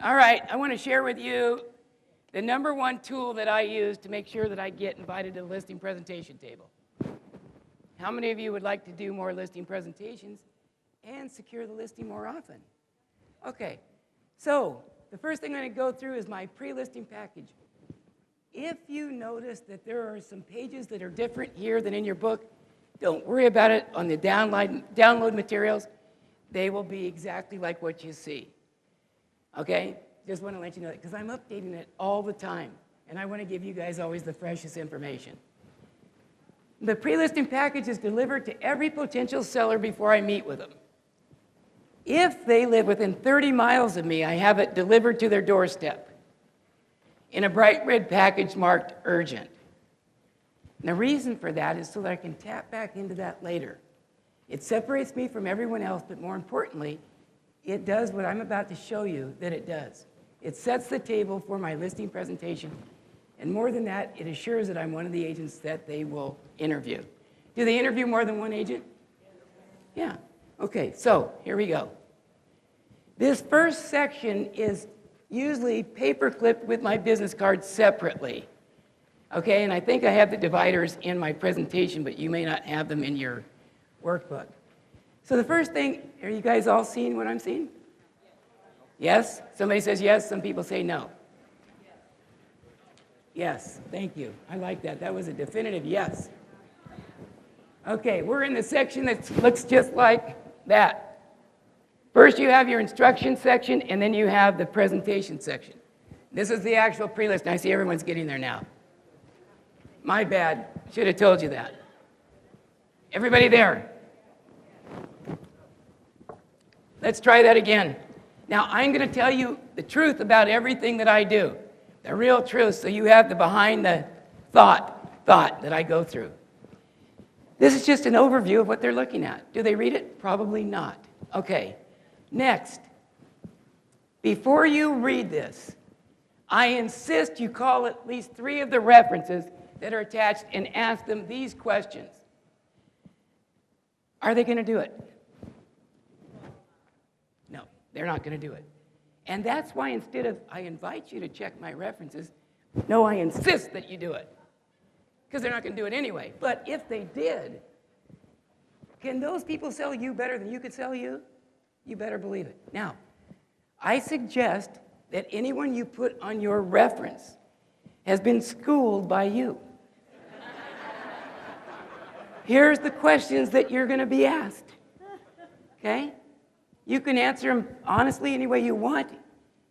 All right, I want to share with you the number one tool that I use to make sure that I get invited to the listing presentation table. How many of you would like to do more listing presentations and secure the listing more often? Okay, so the first thing I'm going to go through is my pre-listing package. If you notice that there are some pages that are different here than in your book, don't worry about it. On the download materials, they will be exactly like what you see. Okay? Just want to let you know that because I'm updating it all the time, and I want to give you guys always the freshest information. The pre-listing package is delivered to every potential seller before I meet with them. If they live within 30 miles of me, I have it delivered to their doorstep in a bright red package marked urgent. And the reason for that is so that I can tap back into that later. It separates me from everyone else, but more importantly, it does what I'm about to show you that it does. It sets the table for my listing presentation, and more than that, it assures that I'm one of the agents that they will interview. Do they interview more than one agent? Yeah. Okay, so here we go. This first section is usually paper clipped with my business cards separately. Okay, and I think I have the dividers in my presentation, but you may not have them in your workbook. So the first thing, are you guys all seeing what I'm seeing? Yes? Somebody says yes, some people say no. Yes, thank you. I like that. That was a definitive yes. Okay, we're in the section that looks just like that. First you have your instruction section, and then you have the presentation section. This is the actual pre-list, and I see everyone's getting there now. My bad, should have told you that. Everybody there? Let's try that again. Now, I'm going to tell you the truth about everything that I do, the real truth, so you have the behind the thought that I go through. This is just an overview of what they're looking at. Do they read it? Probably not. Okay, next. Before you read this, I insist you call at least 3 of the references that are attached and ask them these questions. Are they going to do it? No, they're not going to do it. And that's why instead of I invite you to check my references, no, I insist that you do it. Because they're not going to do it anyway. But if they did, can those people sell you better than you could sell you? You better believe it. Now, I suggest that anyone you put on your reference has been schooled by you. Here's the questions that you're going to be asked. Okay? You can answer them honestly any way you want.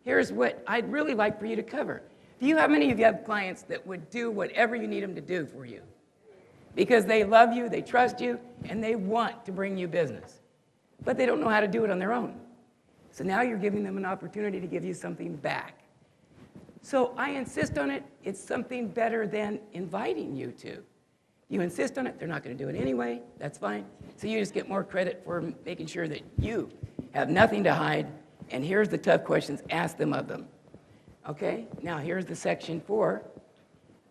Here's what I'd really like for you to cover. How many of you have clients that would do whatever you need them to do for you? Because they love you, they trust you, and they want to bring you business. But they don't know how to do it on their own. So now you're giving them an opportunity to give you something back. So I insist on it. It's something better than inviting you to. You insist on it, they're not going to do it anyway. That's fine. So you just get more credit for making sure that you have nothing to hide. And here's the tough questions. Ask them of them. Okay? Now here's the section for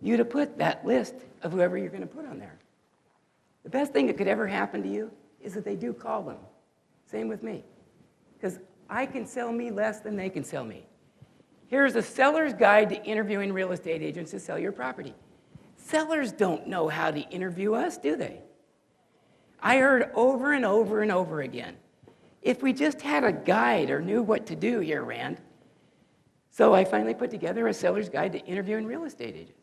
you to put that list of whoever you're going to put on there. The best thing that could ever happen to you is that they do call them. Same with me. Because I can sell me less than they can sell me. Here's a seller's guide to interviewing real estate agents to sell your property. Sellers don't know how to interview us, do they? I heard over and over and over again, if we just had a guide or knew what to do here, Rand. So I finally put together a seller's guide to interviewing real estate agents.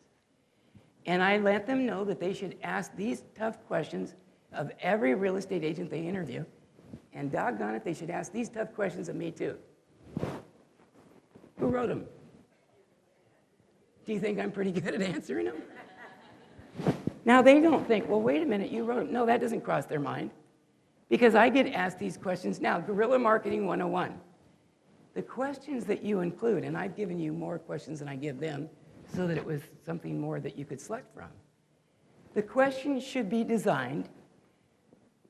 And I let them know that they should ask these tough questions of every real estate agent they interview. And doggone it, they should ask these tough questions of me too. Who wrote them? Do you think I'm pretty good at answering them? Now, they don't think, well, wait a minute, you wrote them. No, that doesn't cross their mind. Because I get asked these questions now. Guerrilla Marketing 101. The questions that you include, and I've given you more questions than I give them, so that it was something more that you could select from. The questions should be designed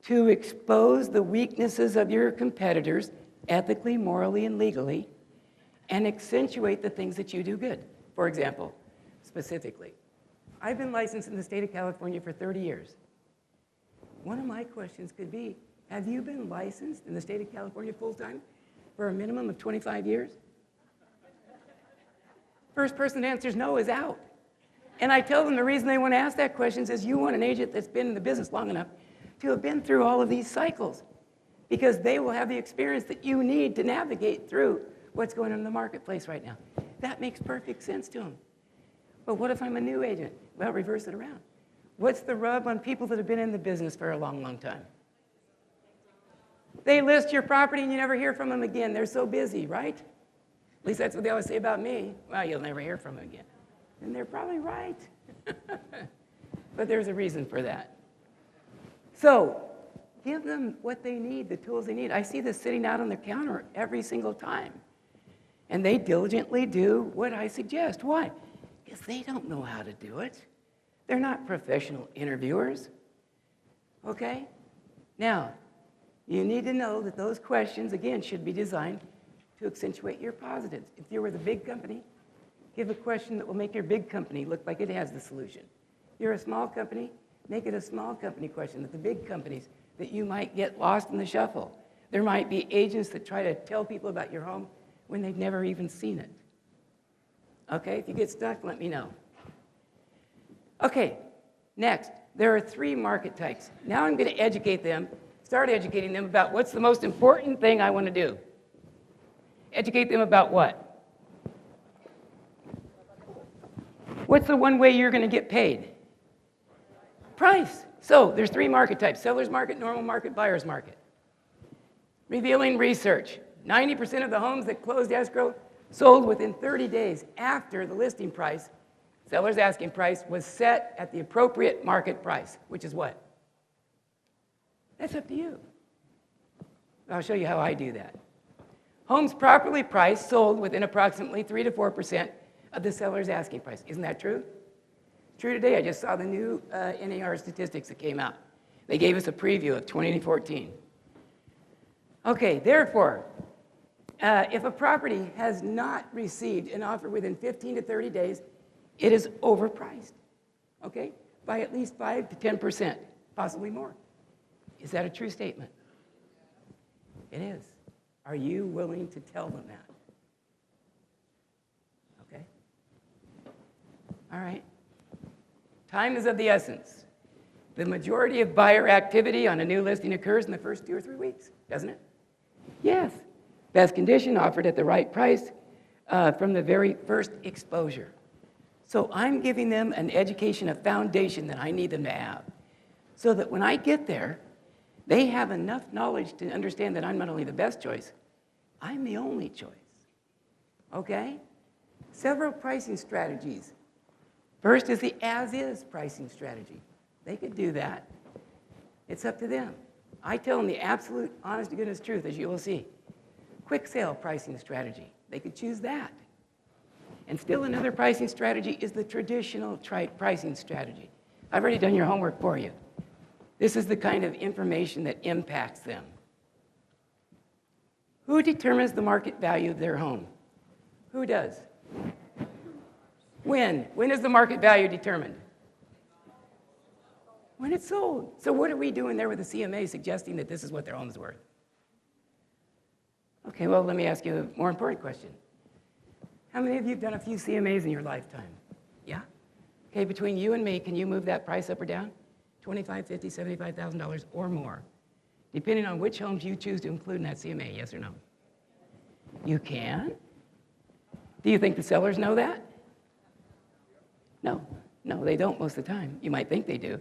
to expose the weaknesses of your competitors ethically, morally, and legally, and accentuate the things that you do good. For example, specifically, I've been licensed in the state of California for 30 years. One of my questions could be, have you been licensed in the state of California full-time for a minimum of 25 years? First person that answers no is out. And I tell them the reason they want to ask that question is you want an agent that's been in the business long enough to have been through all of these cycles, because they will have the experience that you need to navigate through what's going on in the marketplace right now. That makes perfect sense to them. But what if I'm a new agent? Well, reverse it around. What's the rub on people that have been in the business for a long, long time? They list your property and you never hear from them again. They're so busy, right? At least that's what they always say about me. Well, you'll never hear from them again. And they're probably right. But there's a reason for that. So give them what they need, the tools they need. I see this sitting out on the counter every single time. And they diligently do what I suggest. Why? Because they don't know how to do it. They're not professional interviewers. Okay? Now, you need to know that those questions, again, should be designed to accentuate your positives. If you were the big company, give a question that will make your big company look like it has the solution. You're a small company, make it a small company question that the big companies, that you might get lost in the shuffle. There might be agents that try to tell people about your home when they've never even seen it. Okay, if you get stuck, let me know. Okay, next, there are 3 market types. Now I'm going to start educating them about what's the most important thing I want to do. Educate them about what? What's the one way you're going to get paid? Price. So there's 3 market types: seller's market, normal market, buyer's market. Revealing research. 90% of the homes that closed escrow sold within 30 days after the listing price, seller's asking price, was set at the appropriate market price, which is what? That's up to you. I'll show you how I do that. Homes properly priced sold within approximately 3 to 4% of the seller's asking price. Isn't that true? True today. I just saw the new NAR statistics that came out. They gave us a preview of 2014. Okay, therefore, if a property has not received an offer within 15 to 30 days, it is overpriced, okay, by at least 5 to 10%, possibly more. Is that a true statement? It is. Are you willing to tell them that? Okay. All right. Time is of the essence. The majority of buyer activity on a new listing occurs in the first 2 or 3 weeks, doesn't it? Yes. Best condition, offered at the right price from the very first exposure. So I'm giving them an education, a foundation that I need them to have, so that when I get there, they have enough knowledge to understand that I'm not only the best choice, I'm the only choice. Okay? Several pricing strategies. First is the as-is pricing strategy. They could do that. It's up to them. I tell them the absolute, honest to goodness truth, as you will see. Quick sale pricing strategy. They could choose that. And still another pricing strategy is the traditional pricing strategy. I've already done your homework for you. This is the kind of information that impacts them. Who determines the market value of their home? Who does? When? When is the market value determined? When it's sold. So what are we doing there with the CMA suggesting that this is what their home's worth? Okay, well, let me ask you a more important question. How many of you have done a few CMAs in your lifetime? Yeah? Okay, between you and me, can you move that price up or down? $25,000, $50,000, $75,000 or more, depending on which homes you choose to include in that CMA, yes or no? You can? Do you think the sellers know that? No, they don't most of the time. You might think they do.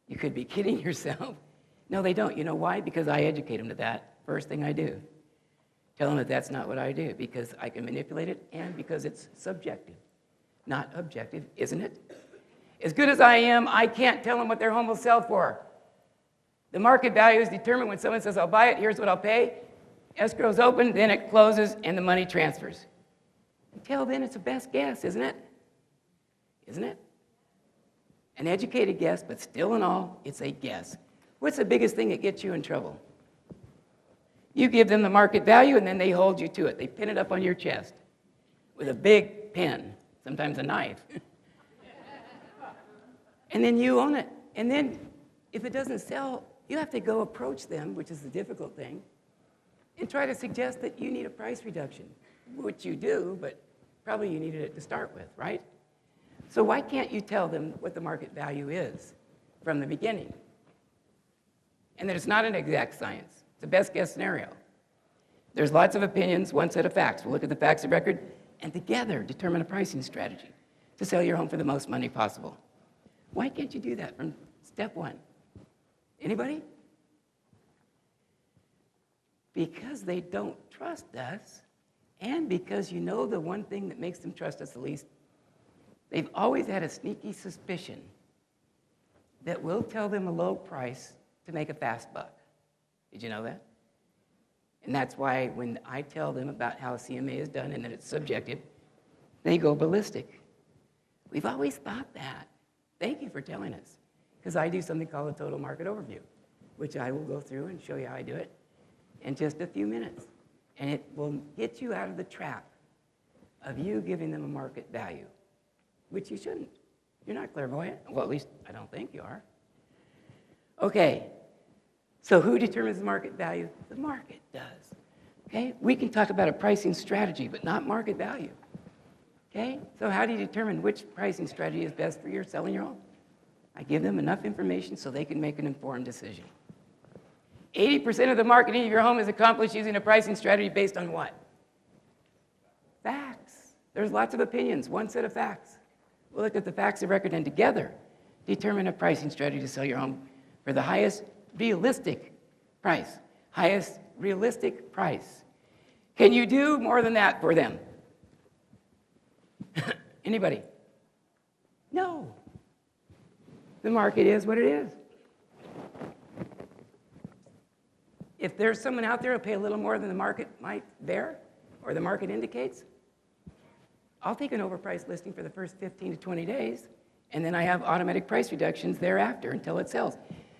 You could be kidding yourself. No, they don't. You know why? Because I educate them to that. First thing I do. Tell them that that's not what I do, because I can manipulate it and because it's subjective, not objective, isn't it? As good as I am, I can't tell them what their home will sell for. The market value is determined when someone says, I'll buy it, here's what I'll pay. Escrow's open, then it closes, and the money transfers. Until then, it's a best guess, isn't it? Isn't it? An educated guess, but still in all, it's a guess. What's the biggest thing that gets you in trouble? You give them the market value, and then they hold you to it. They pin it up on your chest with a big pen, sometimes a knife. And then you own it. And then if it doesn't sell, you have to go approach them, which is the difficult thing, and try to suggest that you need a price reduction, which you do, but Probably you needed it to start with, right? So why can't you tell them what the market value is from the beginning? And that it's not an exact science. It's a best guess scenario. There's lots of opinions, one set of facts. We'll look at the facts of record and together determine a pricing strategy to sell your home for the most money possible. Why can't you do that from step one? Anybody? Because they don't trust us, and because you know the one thing that makes them trust us the least, they've always had a sneaky suspicion that we'll tell them a low price to make a fast buck. Did you know that? And that's why when I tell them about how a CMA is done and that it's subjective, they go ballistic. We've always thought that. Thank you for telling us. Because I do something called a total market overview, which I will go through and show you how I do it in just a few minutes. And it will get you out of the trap of you giving them a market value, which you shouldn't. You're not clairvoyant. Well, at least I don't think you are. Okay, so who determines the market value? The market does. Okay, we can talk about a pricing strategy, but not market value. Okay, so how do you determine which pricing strategy is best for your selling your home? I give them enough information so they can make an informed decision. 80% of the marketing of your home is accomplished using a pricing strategy based on what? Facts. There's lots of opinions, one set of facts. We'll look at the facts of record and together determine a pricing strategy to sell your home for the highest realistic price. Highest realistic price. Can you do more than that for them? Anybody? No. The market is what it is. If there's someone out there who'll pay a little more than the market might bear, or the market indicates, I'll take an overpriced listing for the first 15 to 20 days, and then I have automatic price reductions thereafter until it sells.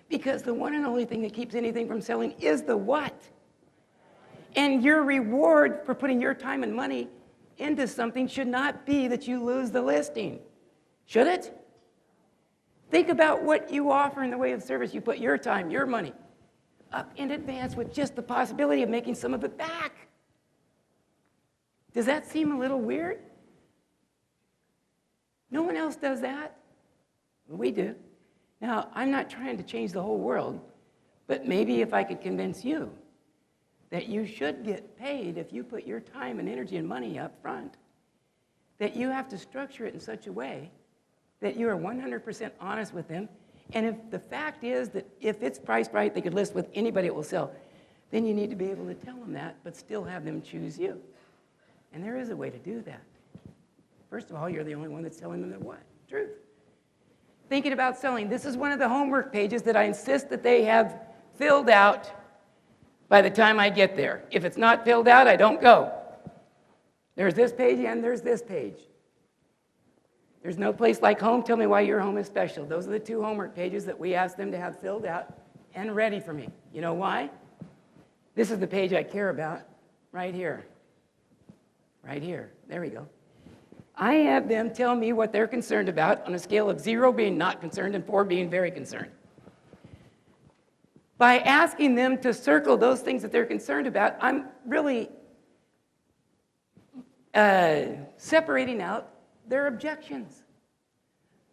Because the one and only thing that keeps anything from selling is the what? And your reward for putting your time and money into something should not be that you lose the listing. Should it? Think about what you offer in the way of service. You put your time, your money, up in advance with just the possibility of making some of it back. Does that seem a little weird? No one else does that. We do. Now, I'm not trying to change the whole world, but maybe if I could convince you that you should get paid if you put your time and energy and money up front, that you have to structure it in such a way that you are 100% honest with them. And if the fact is that if it's priced right, they could list with anybody it will sell, then you need to be able to tell them that, but still have them choose you. And there is a way to do that. First of all, you're the only one that's telling them the what? Truth. Thinking about selling, this is one of the homework pages that I insist that they have filled out by the time I get there. If it's not filled out, I don't go. There's this page and there's this page. There's no place like home. Tell me why your home is special. Those are the two homework pages that we ask them to have filled out and ready for me. You know why? This is the page I care about right here. Right here. There we go. I have them tell me what they're concerned about on a scale of 0 being not concerned and 4 being very concerned. By asking them to circle those things that they're concerned about, I'm really separating out their objections.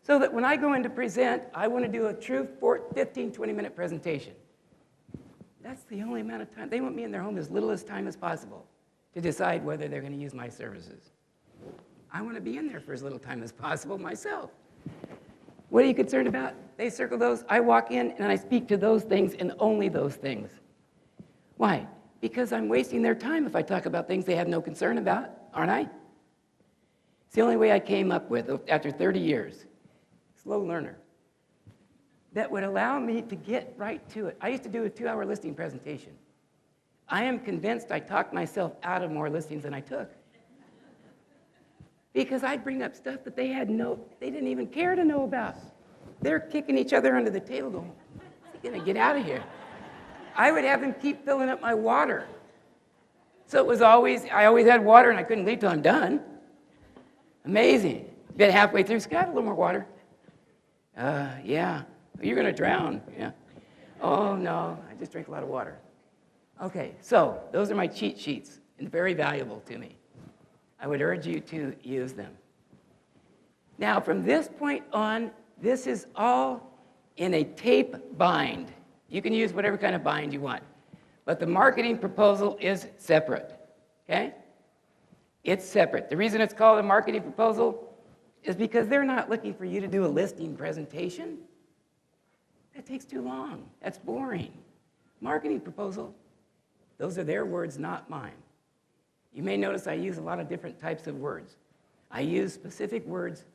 So that when I go in to present, I want to do a true 15, 20-minute presentation. That's the only amount of time. They want me in their home as little as time as possible to decide whether they're going to use my services. I want to be in there for as little time as possible myself. What are you concerned about? They circle those. I walk in and I speak to those things and only those things. Why? Because I'm wasting their time if I talk about things they have no concern about, aren't I? It's the only way I came up with after 30 years. Slow learner. That would allow me to get right to it. I used to do a 2-hour listing presentation. I am convinced I talked myself out of more listings than I took. Because I'd bring up stuff that they didn't even care to know about. They're kicking each other under the table going, "You're gonna get out of here." I would have them keep filling up my water. So it was I always had water and I couldn't leave till I'm done. Amazing. Get halfway through, Scott, a little more water. Yeah, you're gonna drown, yeah. Oh no, I just drink a lot of water. Okay, so those are my cheat sheets and very valuable to me. I would urge you to use them. Now, from this point on, this is all in a tape bind. You can use whatever kind of bind you want, but the marketing proposal is separate, okay? It's separate. The reason it's called a marketing proposal is because they're not looking for you to do a listing presentation. That takes too long. That's boring. Marketing proposal, those are their words, not mine. You may notice I use a lot of different types of words. I use specific words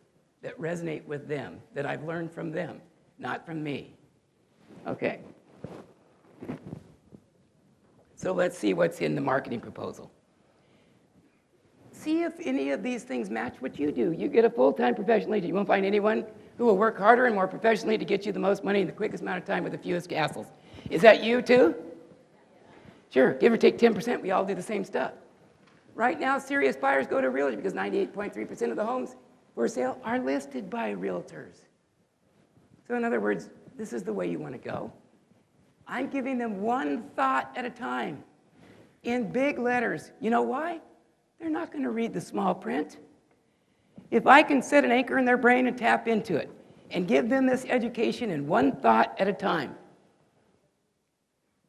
that resonate with them, that I've learned from them, not from me. Okay. So let's see what's in the marketing proposal. See if any of these things match what you do. You get a full-time professional agent. You won't find anyone who will work harder and more professionally to get you the most money in the quickest amount of time with the fewest hassles. Is that you too? Sure, give or take 10%, we all do the same stuff. Right now, serious buyers go to realtors because 98.3% of the homes for sale are listed by realtors. So in other words, this is the way you want to go. I'm giving them one thought at a time in big letters. You know why? They're not going to read the small print. If I can set an anchor in their brain and tap into it and give them this education in one thought at a time,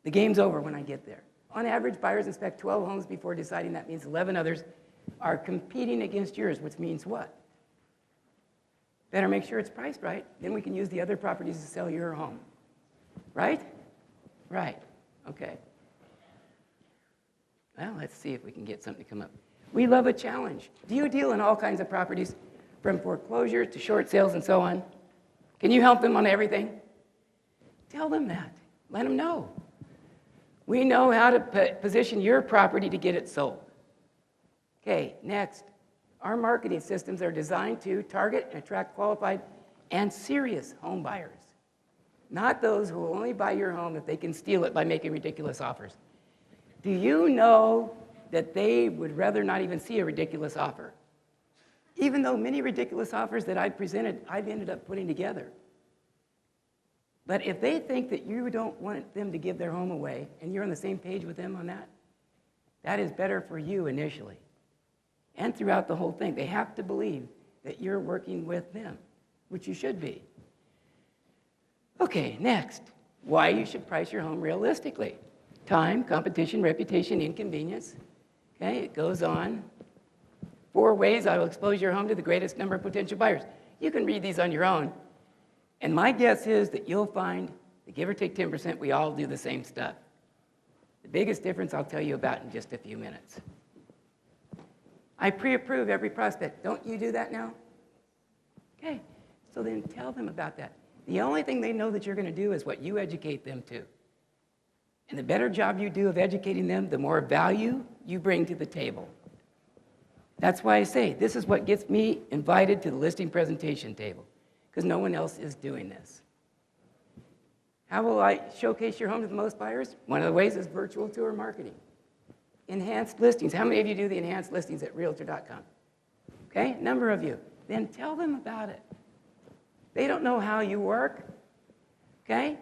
the game's over when I get there. On average, buyers inspect 12 homes before deciding. That means 11 others are competing against yours, which means what? Better make sure it's priced right. Then we can use the other properties to sell your home. Right? Right. Okay. Well, let's see if we can get something to come up. We love a challenge. Do you deal in all kinds of properties, from foreclosure to short sales and so on? Can you help them on everything? Tell them that. Let them know. We know how to position your property to get it sold. Okay, next. Our marketing systems are designed to target and attract qualified and serious home buyers, not those who will only buy your home if they can steal it by making ridiculous offers. Do you know that they would rather not even see a ridiculous offer? Even though many ridiculous offers that I've presented, I've ended up putting together. But if they think that you don't want them to give their home away, and you're on the same page with them on that, that is better for you initially. And throughout the whole thing, they have to believe that you're working with them, which you should be. Okay, next. Why you should price your home realistically. Time, competition, reputation, inconvenience. Okay, it goes on. 4 ways I will expose your home to the greatest number of potential buyers. You can read these on your own. And my guess is that you'll find that give or take 10%, we all do the same stuff. The biggest difference I'll tell you about in just a few minutes. I pre-approve every prospect. Don't you do that now? Okay, so then tell them about that. The only thing they know that you're going to do is what you educate them to. And the better job you do of educating them, the more value you bring to the table. That's why I say this is what gets me invited to the listing presentation table, because no one else is doing this. How will I showcase your home to the most buyers? One of the ways is virtual tour marketing. Enhanced listings. How many of you do the enhanced listings at Realtor.com? Okay, a number of you. Then tell them about it. They don't know how you work. Okay?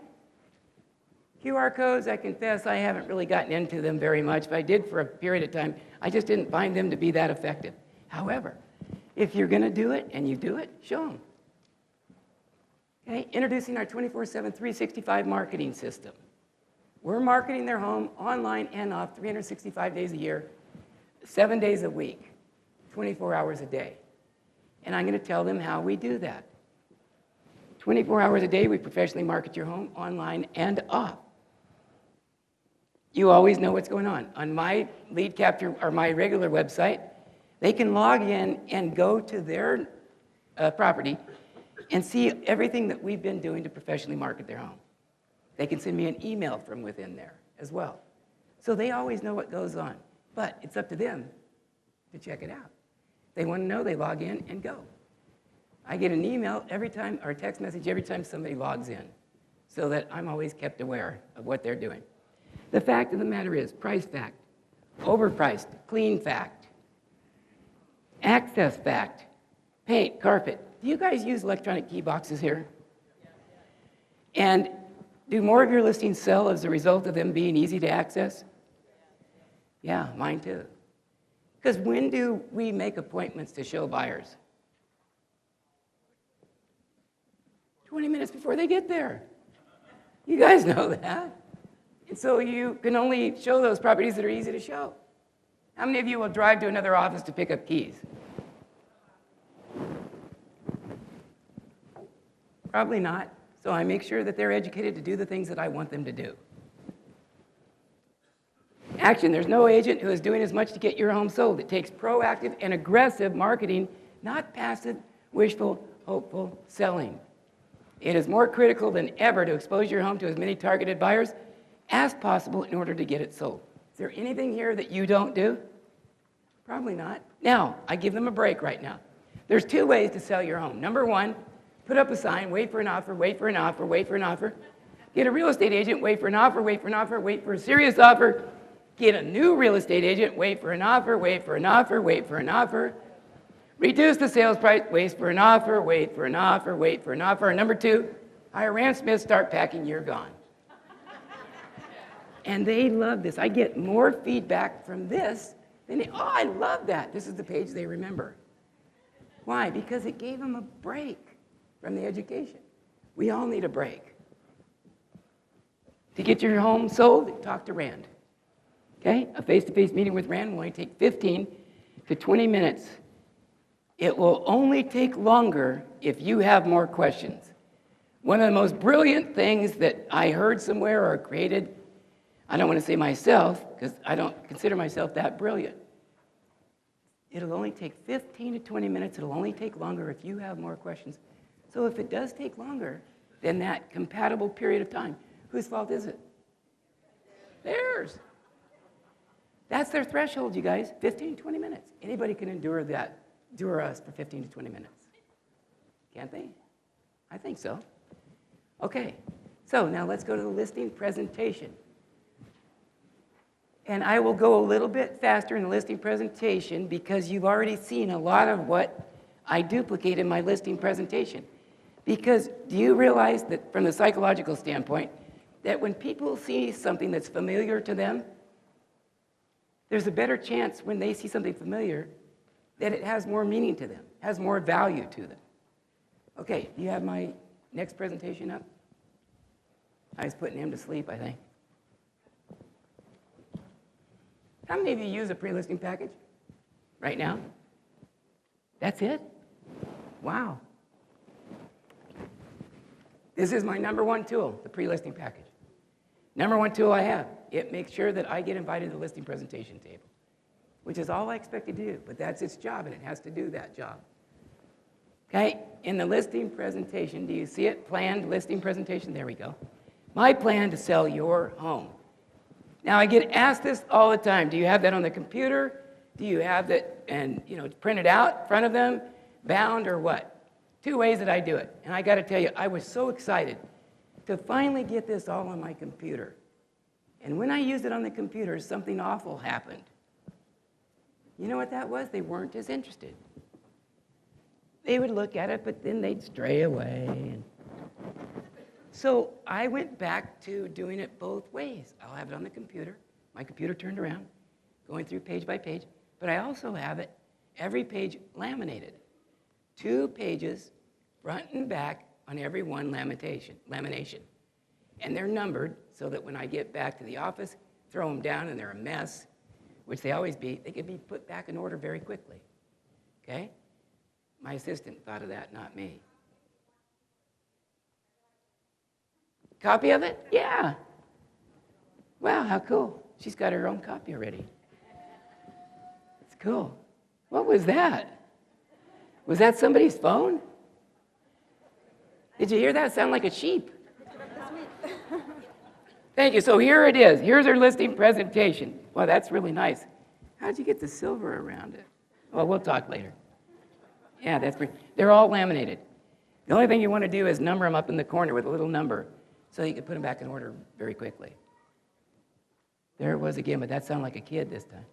QR codes, I confess, I haven't really gotten into them very much. If I did for a period of time, I just didn't find them to be that effective. However, if you're going to do it and you do it, show them. Okay? Introducing our 24/7, 365 marketing system. We're marketing their home online and off 365 days a year, 7 days a week, 24 hours a day. And I'm going to tell them how we do that. 24 hours a day, we professionally market your home online and off. You always know what's going on. On my lead capture or my regular website, they can log in and go to their property and see everything that we've been doing to professionally market their home. They can send me an email from within there as well. So they always know what goes on. But it's up to them to check it out. They want to know, they log in and go. I get an email every time, or a text message every time somebody logs in, so that I'm always kept aware of what they're doing. The fact of the matter is, price fact, overpriced, clean fact, access fact, paint, carpet. Do you guys use electronic key boxes here? And do more of your listings sell as a result of them being easy to access? Yeah, mine too. Because when do we make appointments to show buyers? 20 minutes before they get there. You guys know that. And so you can only show those properties that are easy to show. How many of you will drive to another office to pick up keys? Probably not. So I make sure that they're educated to do the things that I want them to do. Action, there's no agent who is doing as much to get your home sold. It takes proactive and aggressive marketing, not passive, wishful, hopeful selling. It is more critical than ever to expose your home to as many targeted buyers as possible in order to get it sold. Is there anything here that you don't do? Probably not. Now, I give them a break right now. There's 2 ways to sell your home. Number 1, put up a sign, wait for an offer, wait for an offer, wait for an offer. Get a real estate agent, wait for an offer, wait for an offer, wait for a serious offer. Get a new real estate agent, wait for an offer, wait for an offer, wait for an offer. Reduce the sales price, wait for an offer, wait for an offer, wait for an offer. And number 2, hire Rand Smith, start packing, you're gone. And they love this. I get more feedback from this than I love that. This is the page they remember. Why? Because it gave them a break from the education. We all need a break. To get your home sold, talk to Rand. Okay? A face-to-face meeting with Rand will only take 15 to 20 minutes. It will only take longer if you have more questions. One of the most brilliant things that I heard somewhere or created, I don't want to say myself, because I don't consider myself that brilliant. It'll only take 15 to 20 minutes. It'll only take longer if you have more questions. So if it does take longer than that compatible period of time, whose fault is it? Theirs. That's their threshold, you guys, 15 to 20 minutes. Anybody can endure that. Endure us for 15 to 20 minutes. Can't they? I think so. Okay, so now let's go to the listing presentation. And I will go a little bit faster in the listing presentation because you've already seen a lot of what I duplicate in my listing presentation. Because do you realize that from the psychological standpoint, that when people see something that's familiar to them, there's a better chance when they see something familiar that it has more meaning to them, has more value to them. Okay, do you have my next presentation up? I was putting him to sleep, I think. How many of you use a pre-listing package right now? That's it? Wow. This is my number 1 tool, the pre-listing package. Number 1 tool I have. It makes sure that I get invited to the listing presentation table, which is all I expect to do, but that's its job, and it has to do that job. Okay, in the listing presentation, do you see it? Planned listing presentation, there we go. My plan to sell your home. Now, I get asked this all the time. Do you have that on the computer? Do you have that and printed out in front of them, bound, or what? 2 ways that I do it. And I got to tell you, I was so excited to finally get this all on my computer. And when I used it on the computer, something awful happened. You know what that was? They weren't as interested. They would look at it, but then they'd stray away. So I went back to doing it both ways. I'll have it on the computer, my computer turned around, going through page by page, but I also have it, every page laminated. 2 pages, front and back, on every one lamination. And they're numbered so that when I get back to the office, throw them down and they're a mess, which they always be, they can be put back in order very quickly. Okay? My assistant thought of that, not me. Copy of it? Yeah. Wow, how cool. She's got her own copy already. It's cool. What was that? Was that somebody's phone? Did you hear that? Sound like a sheep. Thank you. So here it is. Here's our listing presentation. Well, that's really nice. How'd you get the silver around it? Well, we'll talk later. Yeah, that's pretty. They're all laminated. The only thing you want to do is number them up in the corner with a little number so you can put them back in order very quickly. There it was again, but that sounded like a kid this time.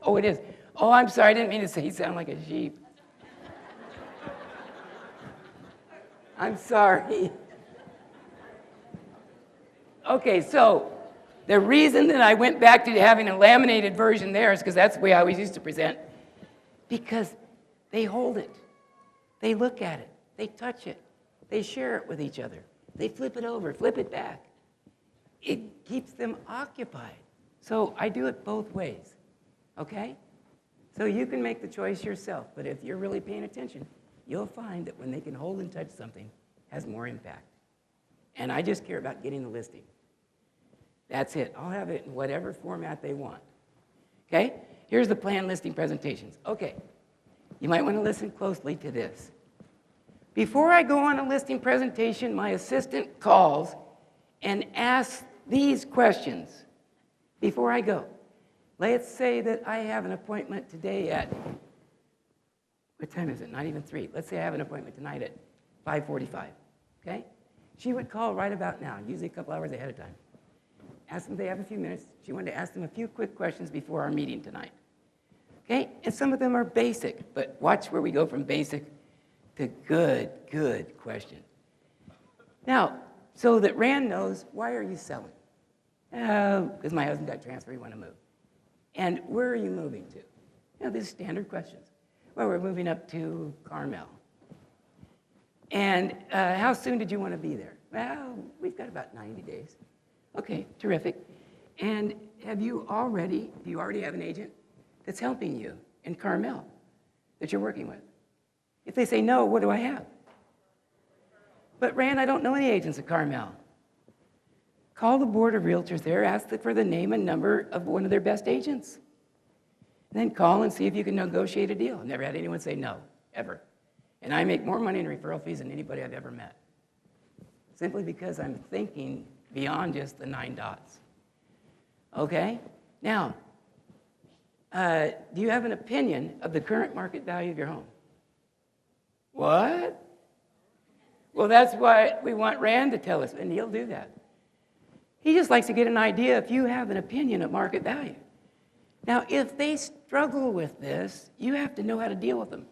Oh, it is. Oh, I'm sorry. I didn't mean to say you sound like a sheep. I'm sorry. Okay, so The reason that I went back to having a laminated version there is because that's the way I always used to present. Because they hold it, they look at it, they touch it, they share it with each other, they flip it over, flip it back. It keeps them occupied. So I do it both ways, okay? So you can make the choice yourself, but if you're really paying attention, you'll find that when they can hold and touch something, it has more impact. And I just care about getting the listing. That's it. I'll have it in whatever format they want. Okay? Here's the planned listing presentations. Okay. You might want to listen closely to this. Before I go on a listing presentation, my assistant calls and asks these questions before I go. Let's say that I have an appointment today at, what time is it? Not even 3. Let's say I have an appointment tonight at 5:45, okay? She would call right about now, usually a couple hours ahead of time. Ask them if they have a few minutes. She wanted to ask them a few quick questions before our meeting tonight. Okay? And some of them are basic, but watch where we go from basic to good question. Now, so that Rand knows, why are you selling? Because my husband got transferred, we want to move. And where are you moving to? These standard questions. Well, we're moving up to Carmel. And how soon did you want to be there? Well, we've got about 90 days. Okay, terrific. And do you already have an agent that's helping you in Carmel that you're working with? If they say no, what do I have? But Rand, I don't know any agents at Carmel. Call the board of realtors there, ask for the name and number of one of their best agents. And then call and see if you can negotiate a deal. I've never had anyone say no, ever. And I make more money in referral fees than anybody I've ever met. Simply because I'm thinking beyond just the 9 dots. Okay? Now, do you have an opinion of the current market value of your home? What? Well, that's what we want Rand to tell us, and he'll do that. He just likes to get an idea if you have an opinion of market value. Now, if they struggle with this, you have to know how to deal with them.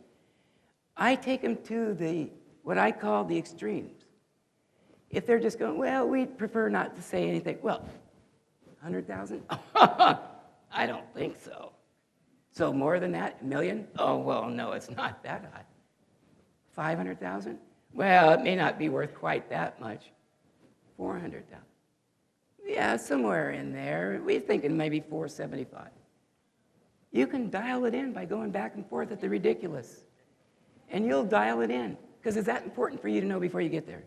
I take them to what I call the extremes. If they're just going, well, we'd prefer not to say anything. Well, 100,000? I don't think so. So more than that, 1 million? Oh, well, no, it's not that high. 500,000? Well, it may not be worth quite that much. 400,000? Yeah, somewhere in there. We're thinking maybe 475. You can dial it in by going back and forth at the ridiculous. And you'll dial it in. Because it's that important for you to know before you get there.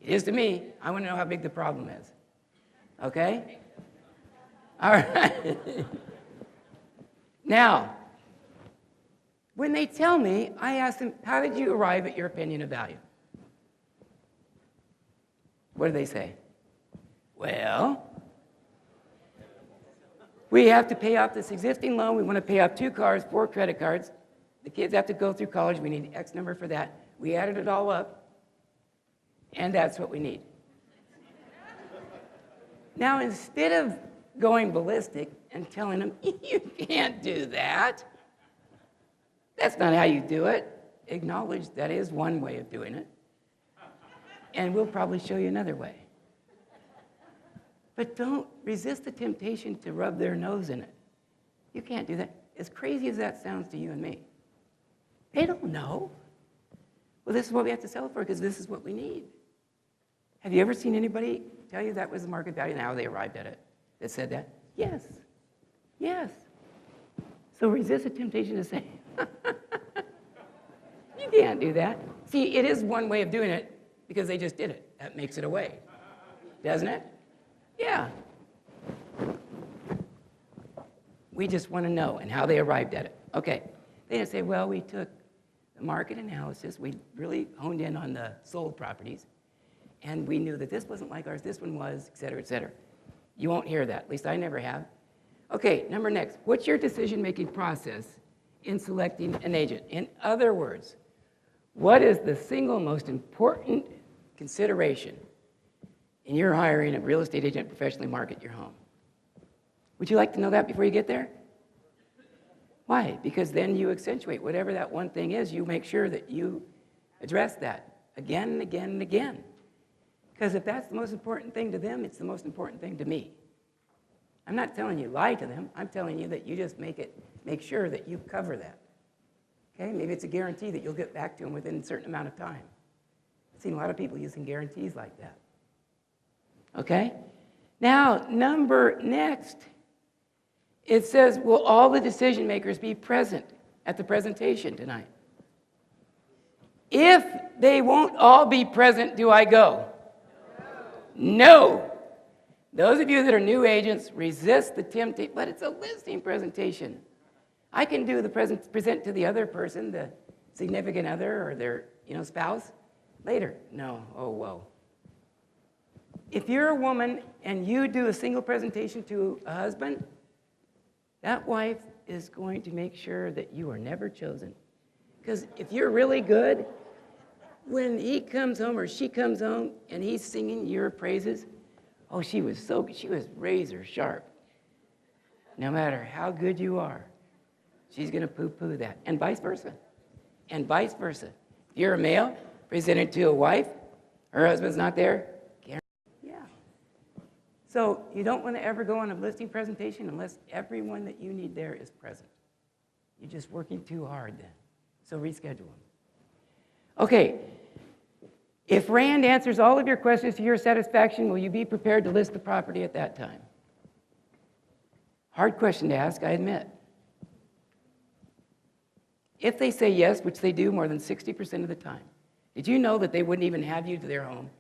It is to me. I want to know how big the problem is. Okay? All right. Now, when they tell me, I ask them, how did you arrive at your opinion of value? What do they say? Well, we have to pay off this existing loan. We want to pay off 2 cars, 4 credit cards. The kids have to go through college. We need X number for that. We added it all up, and that's what we need. Now, instead of going ballistic and telling them, you can't do that, that's not how you do it. Acknowledge that is one way of doing it, and we'll probably show you another way. But don't resist the temptation to rub their nose in it. You can't do that. As crazy as that sounds to you and me, they don't know. Well, this is what we have to sell it for because this is what we need. Have you ever seen anybody tell you that was the market value and how they arrived at it that said that? Yes. Yes. So resist the temptation to say, you can't do that. See, it is one way of doing it because they just did it. That makes it a way, doesn't it? Yeah. We just want to know and how they arrived at it. Okay. They didn't say, well, we took the market analysis. We really honed in on the sold properties. And we knew that this wasn't like ours, this one was, et cetera, et cetera. You won't hear that. At least I never have. Okay, number next. What's your decision-making process in selecting an agent? In other words, what is the single most important consideration in your hiring a real estate agent to professionally market your home? Would you like to know that before you get there? Why? Because then you accentuate whatever that one thing is. You make sure that you address that again and again and again. Because if that's the most important thing to them, it's the most important thing to me. I'm not telling you lie to them. I'm telling you that you just make sure that you cover that. Okay? Maybe it's a guarantee that you'll get back to them within a certain amount of time. I've seen a lot of people using guarantees like that. Okay? Now, next, it says, will all the decision makers be present at the presentation tonight? If they won't all be present, do I go? No. Those of you that are new agents, resist the temptation, but it's a listing presentation. I can do the present to the other person, the significant other or their spouse, later. No, oh, whoa. If you're a woman and you do a single presentation to a husband, that wife is going to make sure that you are never chosen. Because if you're really good, when he comes home or she comes home and he's singing your praises, oh, she was razor sharp. No matter how good you are, she's going to poo-poo that. And vice versa. And vice versa. If you're a male, presented to a wife, her husband's not there, yeah. So you don't want to ever go on a listing presentation unless everyone that you need there is present. You're just working too hard then. So reschedule them. Okay. If Rand answers all of your questions to your satisfaction, will you be prepared to list the property at that time? Hard question to ask, I admit. If they say yes, which they do more than 60% of the time, did you know that they wouldn't even have you to their home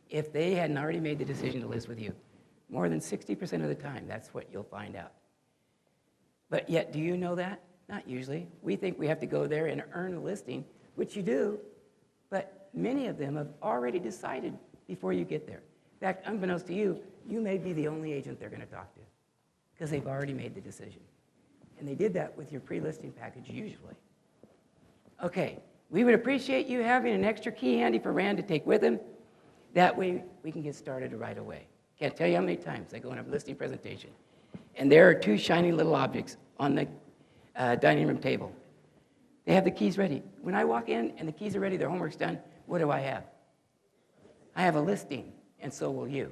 if they hadn't already made the decision to list with you? More than 60% of the time, that's what you'll find out. But yet, do you know that? Not usually. We think we have to go there and earn a listing, which you do, but many of them have already decided before you get there. In fact, unbeknownst to you, you may be the only agent they're going to talk to because they've already made the decision. And they did that with your pre-listing package usually. Okay, we would appreciate you having an extra key handy for Rand to take with him. That way we can get started right away. Can't tell you how many times I go on a listing presentation and there are two shiny little objects on the dining room table. They have the keys ready. When I walk in and the keys are ready, their homework's done, what do I have? I have a listing, and so will you.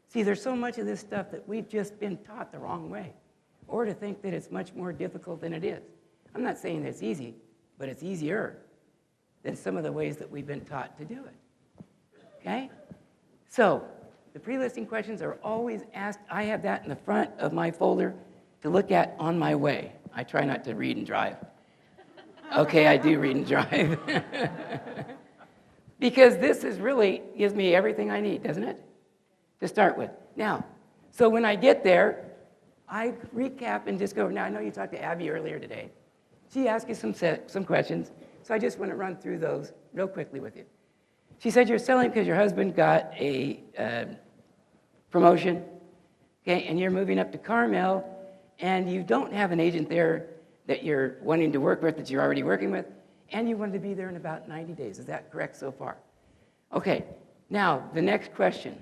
See, there's so much of this stuff that we've just been taught the wrong way, or to think that it's much more difficult than it is. I'm not saying that it's easy, but it's easier than some of the ways that we've been taught to do it. Okay? So, the pre-listing questions are always asked. I have that in the front of my folder to look at on my way. I try not to read and drive. Okay, I do read and drive. Because this is really gives me everything I need, doesn't it? To start with. Now, so when I get there, I recap and just go, now I know you talked to Abby earlier today. She asked you some questions, so I just want to run through those real quickly with you. She said you're selling because your husband got a promotion, okay, and you're moving up to Carmel, and you don't have an agent there that you're wanting to work with, that you're already working with, and you wanted to be there in about 90 days. Is that correct so far? Okay, now the next question.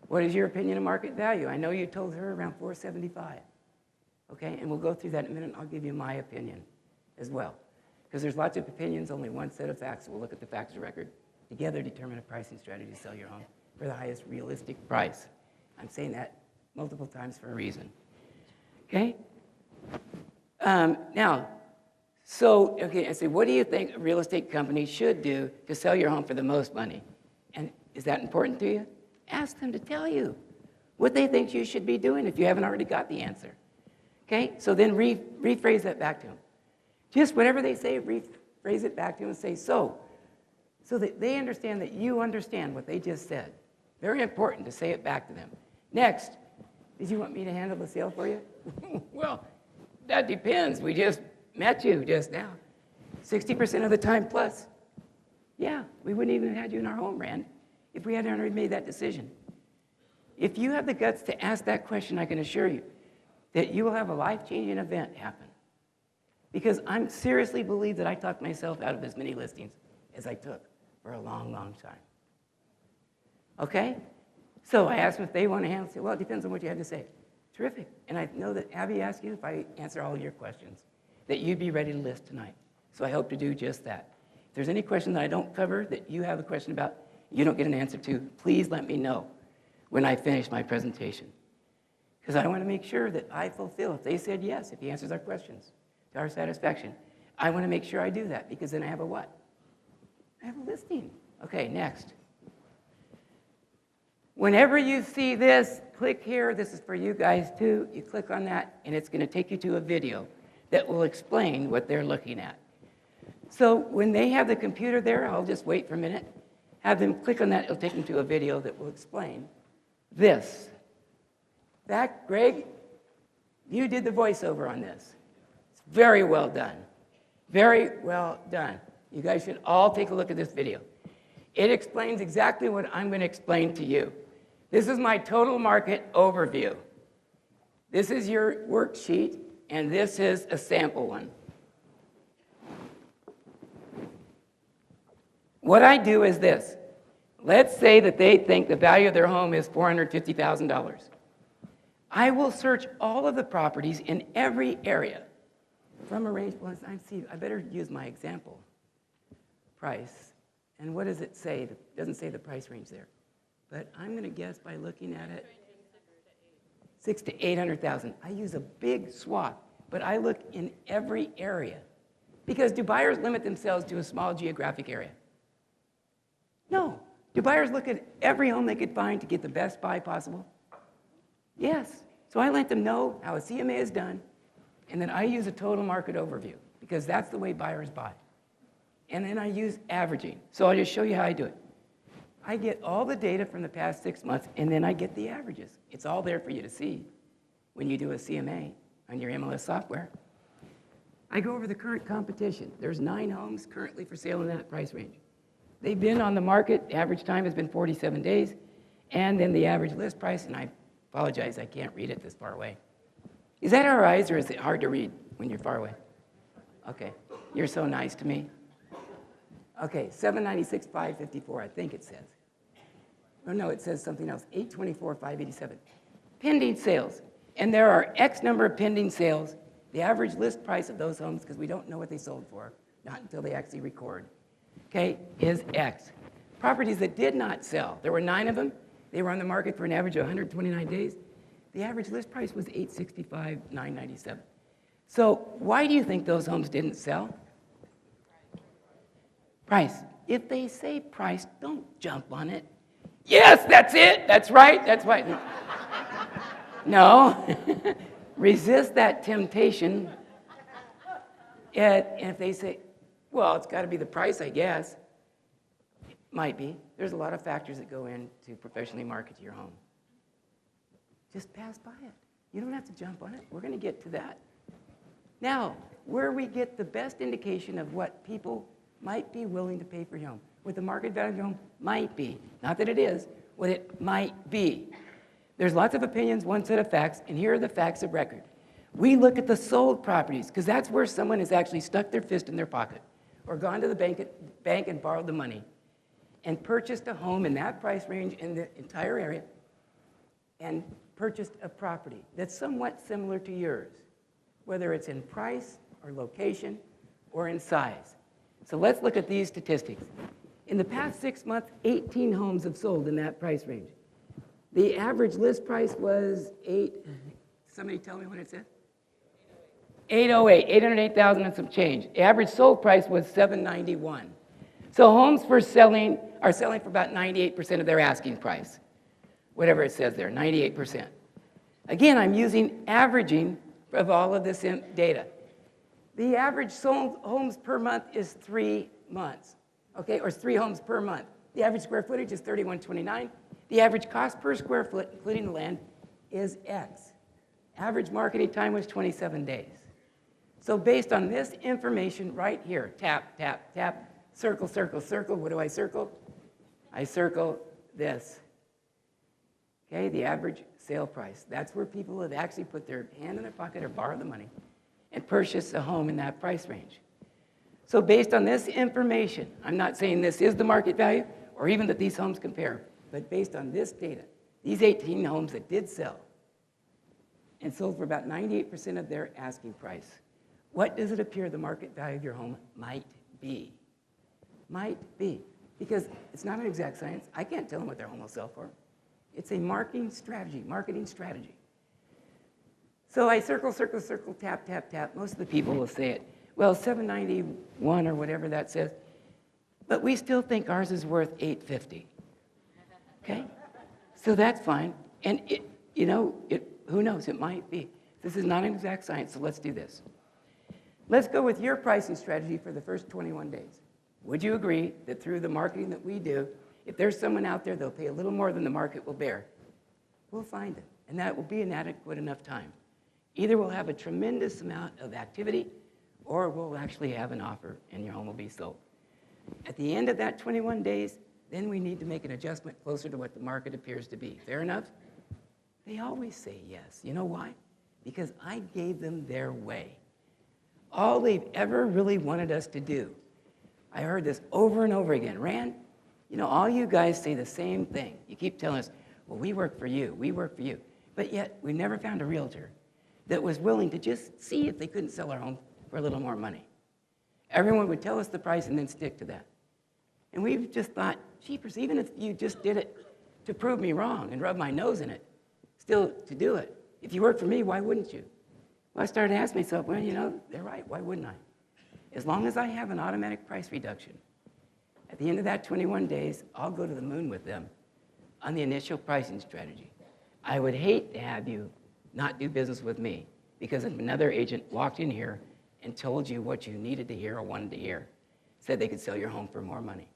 What is your opinion of market value? I know you told her around 475. Okay, and we'll go through that in a minute, and I'll give you my opinion as well. Because there's lots of opinions, only one set of facts. We'll look at the facts of record. Together, determine a pricing strategy to sell your home for the highest realistic price. I'm saying that multiple times for a reason. Okay? Now, so, okay, I say, what do you think a real estate company should do to sell your home for the most money? And is that important to you? Ask them to tell you what they think you should be doing if you haven't already got the answer. Okay? So then rephrase that back to them. Just whatever they say, rephrase it back to them and say, so that they understand that you understand what they just said. Very important to say it back to them. Next, did you want me to handle the sale for you? Well, that depends. We just met you just now. 60% of the time plus. Yeah, we wouldn't even have had you in our home, Rand, if we hadn't already made that decision. If you have the guts to ask that question, I can assure you that you will have a life-changing event happen. Because I seriously believe that I talked myself out of as many listings as I took for a long, long time. Okay? So I asked them if they want to handle it. Well, it depends on what you had to say. Terrific. And I know that Abby asked you if I answer all your questions, that you'd be ready to list tonight. So I hope to do just that. If there's any question that I don't cover that you have a question about, you don't get an answer to, please let me know when I finish my presentation. because I want to make sure that I fulfill. If they said yes, if he answers our questions to our satisfaction, I want to make sure I do that, because then I have a what? I have a listing. Okay, next. Whenever you see this, click here. This is for you guys too. You click on that, and it's going to take you to a video that will explain what they're looking at. So when they have the computer there, I'll just wait for a minute. Have them click on that. It'll take them to a video that will explain this. That, Greg, you did the voiceover on this. It's very well done. Very well done. You guys should all take a look at this video. It explains exactly what I'm going to explain to you. This is my total market overview. This is your worksheet, and this is a sample one. What I do is this. Let's say that they think the value of their home is $450,000. I will search all of the properties in every area from a range. Well, I better use my example. Price. And what does it say? It doesn't say the price range there. But I'm going to guess by looking at it, 600,000 to 800,000. I use a big swath, but I look in every area. Because do buyers limit themselves to a small geographic area? No. Do buyers look at every home they could find to get the best buy possible? Yes. So I let them know how a CMA is done, and then I use a total market overview, because that's the way buyers buy. And then I use averaging. So I'll just show you how I do it. I get all the data from the past 6 months, and then I get the averages. It's all there for you to see when you do a CMA on your MLS software. I go over the current competition. There's 9 homes currently for sale in that price range. They've been on the market. The average time has been 47 days. And then the average list price, and I apologize, I can't read it this far away. Is that our eyes, or is it hard to read when you're far away? Okay, you're so nice to me. Okay, 796, 554, I think it says. Oh no, it says something else, 824, 587. Pending sales, and there are X number of pending sales. The average list price of those homes, because we don't know what they sold for, not until they actually record, okay, is X. Properties that did not sell, there were 9 of them. They were on the market for an average of 129 days. The average list price was $865, $997. So why do you think those homes didn't sell? Price. If they say price, don't jump on it. Yes, that's it. That's right. That's right. No. Resist that temptation. And if they say, well, it's got to be the price, I guess. It might be. There's a lot of factors that go into professionally market your home. Just pass by it. You don't have to jump on it. We're going to get to that. Now, where we get the best indication of what people might be willing to pay for your home, what the market value of your home might be, not that it is, what it might be. There's lots of opinions, one set of facts, and here are the facts of record. We look at the sold properties, because that's where someone has actually stuck their fist in their pocket or gone to the bank and borrowed the money and purchased a home in that price range in the entire area and purchased a property that's somewhat similar to yours, whether it's in price or location or in size. So let's look at these statistics. In the past 6 months, 18 homes have sold in that price range. The average list price was somebody tell me what it said? 808, 808,000 and some change. The average sold price was 791. So homes are selling for about 98% of their asking price. Whatever it says there, 98%. Again, I'm using averaging of all of this data. The average sold homes per month is 3 months, okay, or 3 homes per month. The average square footage is 3129. The average cost per square foot, including the land, is X. Average marketing time was 27 days. So based on this information right here, tap, tap, tap, circle, circle, circle. What do I circle? I circle this. Okay, the average sale price. That's where people have actually put their hand in their pocket or borrowed the money and purchased a home in that price range. So based on this information, I'm not saying this is the market value or even that these homes compare, but based on this data, these 18 homes that did sell and sold for about 98% of their asking price, what does it appear the market value of your home might be? Might be. Because it's not an exact science. I can't tell them what their home will sell for. It's a marketing strategy. So I circle, circle, circle, tap, tap, tap. Most of the people will say it. Well, 791 or whatever that says. But we still think ours is worth 850. Okay? So that's fine. And who knows? It might be. This is not an exact science, so let's do this. Let's go with your pricing strategy for the first 21 days. Would you agree that through the marketing that we do, if there's someone out there, they'll pay a little more than the market will bear? We'll find them, and that will be an adequate enough time. Either we'll have a tremendous amount of activity, or we'll actually have an offer, and your home will be sold. At the end of that 21 days, then we need to make an adjustment closer to what the market appears to be. Fair enough? They always say yes. You know why? Because I gave them their way. All they've ever really wanted us to do. I heard this over and over again. Rand, all you guys say the same thing. You keep telling us, well, we work for you, we work for you. But yet, we never found a realtor that was willing to just see if they couldn't sell our home for a little more money. Everyone would tell us the price and then stick to that. And we've just thought, jeepers, even if you just did it to prove me wrong and rub my nose in it, still to do it. If you work for me, why wouldn't you? Well, I started to ask myself, well, they're right, why wouldn't I? As long as I have an automatic price reduction, at the end of that 21 days, I'll go to the moon with them on the initial pricing strategy. I would hate to have you not do business with me because another agent walked in here and told you what you needed to hear or wanted to hear, said they could sell your home for more money.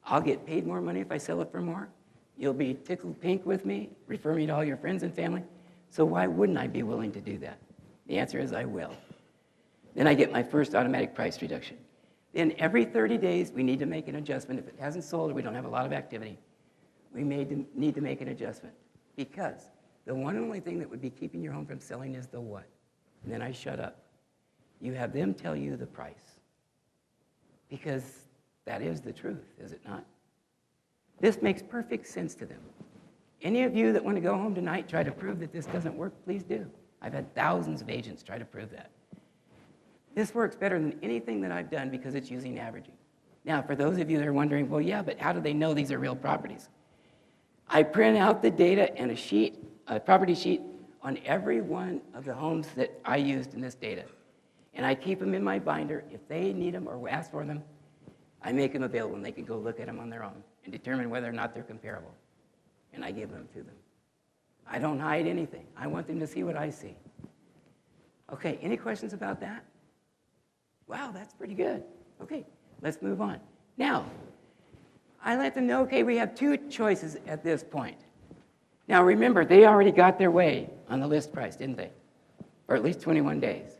I'll get paid more money if I sell it for more. You'll be tickled pink with me, refer me to all your friends and family. So why wouldn't I be willing to do that? The answer is I will. Then I get my first automatic price reduction. Then every 30 days, we need to make an adjustment. If it hasn't sold or we don't have a lot of activity, we need to make an adjustment because the one and only thing that would be keeping your home from selling is the what? And then I shut up. You have them tell you the price because that is the truth, is it not? This makes perfect sense to them. Any of you that want to go home tonight, try to prove that this doesn't work, please do. I've had thousands of agents try to prove that. This works better than anything that I've done because it's using averaging. Now, for those of you that are wondering, well, yeah, but how do they know these are real properties? I print out the data and a property sheet on every one of the homes that I used in this data. And I keep them in my binder. If they need them or ask for them, I make them available and they can go look at them on their own and determine whether or not they're comparable. And I give them to them. I don't hide anything. I want them to see what I see. Okay, any questions about that? Wow, that's pretty good. Okay, let's move on. Now, I let them know, okay, we have two choices at this point. Now remember, they already got their way on the list price, didn't they? For at least 21 days.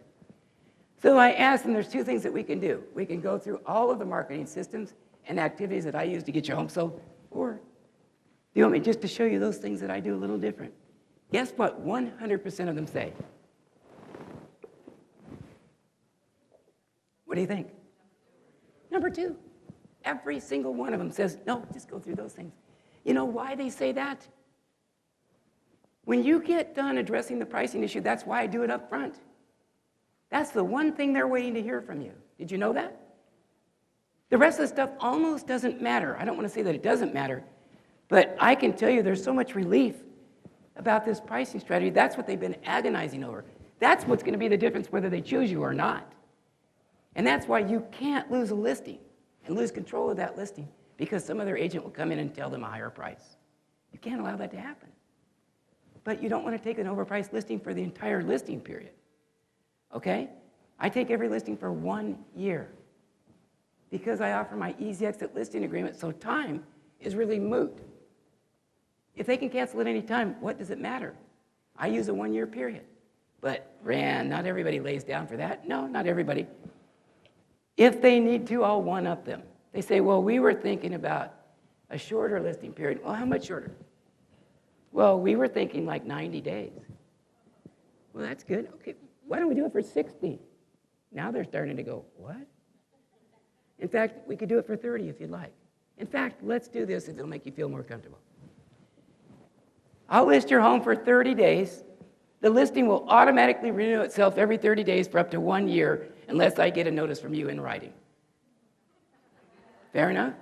So I asked them, there's two things that we can do. We can go through all of the marketing systems and activities that I use to get your home sold, or do you want me just to show you those things that I do a little different? Guess what 100% of them say? What do you think? Number two. Every single one of them says, no, just go through those things. You know why they say that? When you get done addressing the pricing issue, that's why I do it up front. That's the one thing they're waiting to hear from you. Did you know that? The rest of the stuff almost doesn't matter. I don't want to say that it doesn't matter, but I can tell you there's so much relief about this pricing strategy. That's what they've been agonizing over. That's what's going to be the difference whether they choose you or not. And that's why you can't lose a listing and lose control of that listing because some other agent will come in and tell them a higher price. You can't allow that to happen. But you don't want to take an overpriced listing for the entire listing period. Okay? I take every listing for 1 year because I offer my easy exit listing agreement, so time is really moot. If they can cancel at any time, what does it matter? I use a 1-year period. But, Rand, not everybody lays down for that. No, not everybody. If they need to, I'll one-up them. They say, well, we were thinking about a shorter listing period. Well, how much shorter? Well, we were thinking like 90 days. Well, that's good. Okay, why don't we do it for 60? Now they're starting to go, what? In fact, we could do it for 30 if you'd like. In fact, let's do this if it'll make you feel more comfortable. I'll list your home for 30 days. The listing will automatically renew itself every 30 days for up to 1 year unless I get a notice from you in writing. Fair enough?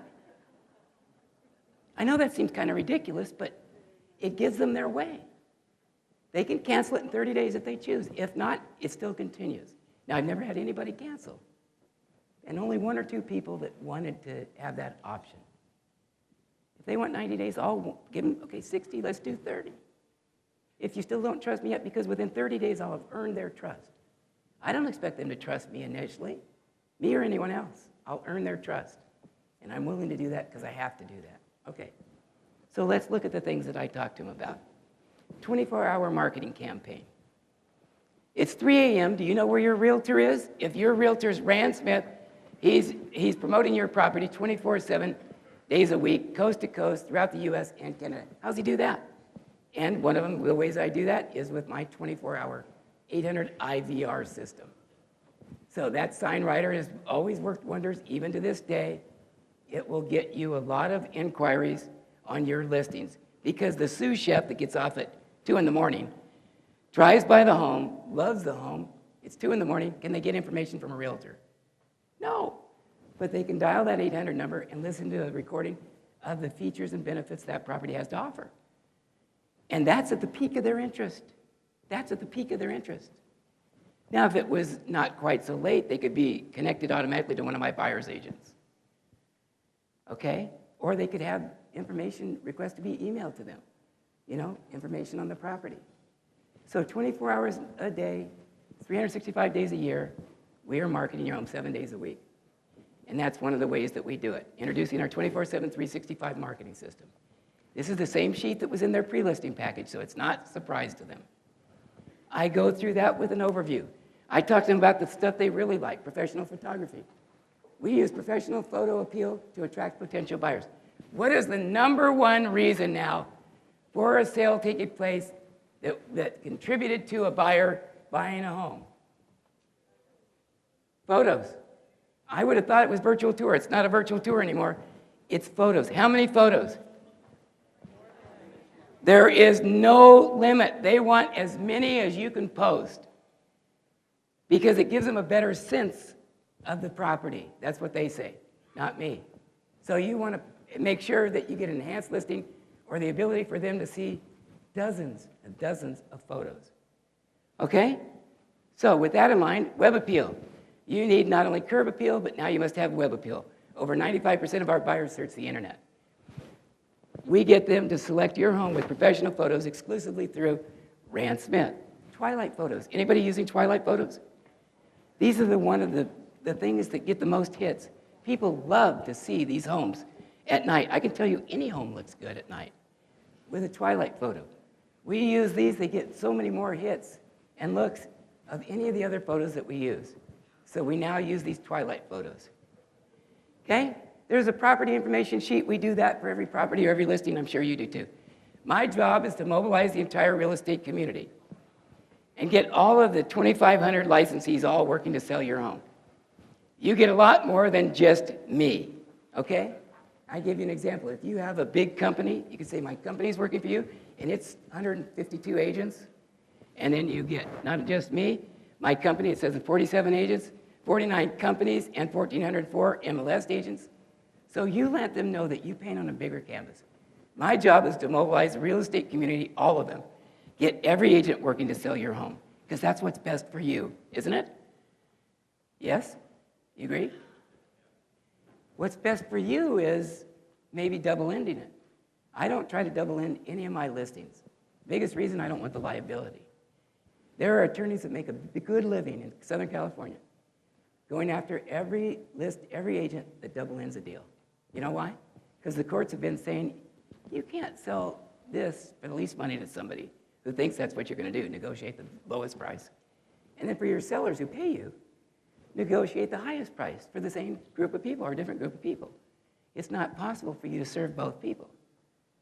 I know that seems kind of ridiculous, but it gives them their way. They can cancel it in 30 days if they choose. If not, it still continues. Now, I've never had anybody cancel, and only 1 or 2 people that wanted to have that option. If they want 90 days, I'll give them, okay, 60, let's do 30. If you still don't trust me yet, because within 30 days, I'll have earned their trust. I don't expect them to trust me initially, me or anyone else. I'll earn their trust, and I'm willing to do that because I have to do that. Okay, so let's look at the things that I talked to them about. 24-hour marketing campaign. It's 3 a.m. Do you know where your realtor is? If your realtor's Rand Smith, he's promoting your property 24/7 days a week, coast to coast, throughout the U.S. and Canada. How's he do that? And one of the ways I do that is with my 24-hour 800 IVR system. So that sign writer has always worked wonders, even to this day. It will get you a lot of inquiries on your listings because the sous chef that gets off at 2 in the morning drives by the home, loves the home. It's 2 in the morning. Can they get information from a realtor? No. But they can dial that 800 number and listen to a recording of the features and benefits that property has to offer. And that's at the peak of their interest. That's at the peak of their interest. Now, if it was not quite so late, they could be connected automatically to one of my buyer's agents. Okay? Or they could have information request to be emailed to them. You know, information on the property. So 24 hours a day, 365 days a year, we are marketing your home 7 days a week. And that's one of the ways that we do it, introducing our 24/7, 365 marketing system. This is the same sheet that was in their pre-listing package, so it's not a surprise to them. I go through that with an overview. I talk to them about the stuff they really like, professional photography. We use professional photo appeal to attract potential buyers. What is the number one reason now for a sale taking place that contributed to a buyer buying a home? Photos. I would have thought it was virtual tour. It's not a virtual tour anymore. It's photos. How many photos? There is no limit. They want as many as you can post because it gives them a better sense of the property. That's what they say, not me. So you want to make sure that you get an enhanced listing or the ability for them to see dozens and dozens of photos. Okay? So with that in mind, web appeal. You need not only curb appeal, but now you must have web appeal. Over 95% of our buyers search the internet. We get them to select your home with professional photos exclusively through Rand Smith. Twilight photos. Anybody using Twilight photos? These are one of the things that get the most hits. People love to see these homes at night. I can tell you any home looks good at night with a Twilight photo. We use these, they get so many more hits and looks of any of the other photos that we use. So we now use these Twilight photos. Okay? There's a property information sheet. We do that for every property or every listing. I'm sure you do too. My job is to mobilize the entire real estate community and get all of the 2,500 licensees all working to sell your home. You get a lot more than just me, okay? I give you an example. If you have a big company, you can say my company's working for you, and it's 152 agents, and then you get not just me, my company, it says 47 agents, 49 companies, and 1,404 MLS agents. So you let them know that you paint on a bigger canvas. My job is to mobilize the real estate community, all of them. Get every agent working to sell your home, because that's what's best for you, isn't it? Yes? You agree? What's best for you is maybe double-ending it. I don't try to double-end any of my listings. Biggest reason, I don't want the liability. There are attorneys that make a good living in Southern California going after every agent that double-ends a deal. You know why? Because the courts have been saying, you can't sell this for the least money to somebody who thinks that's what you're going to do, negotiate the lowest price. And then for your sellers who pay you, negotiate the highest price for the same group of people or a different group of people. It's not possible for you to serve both people.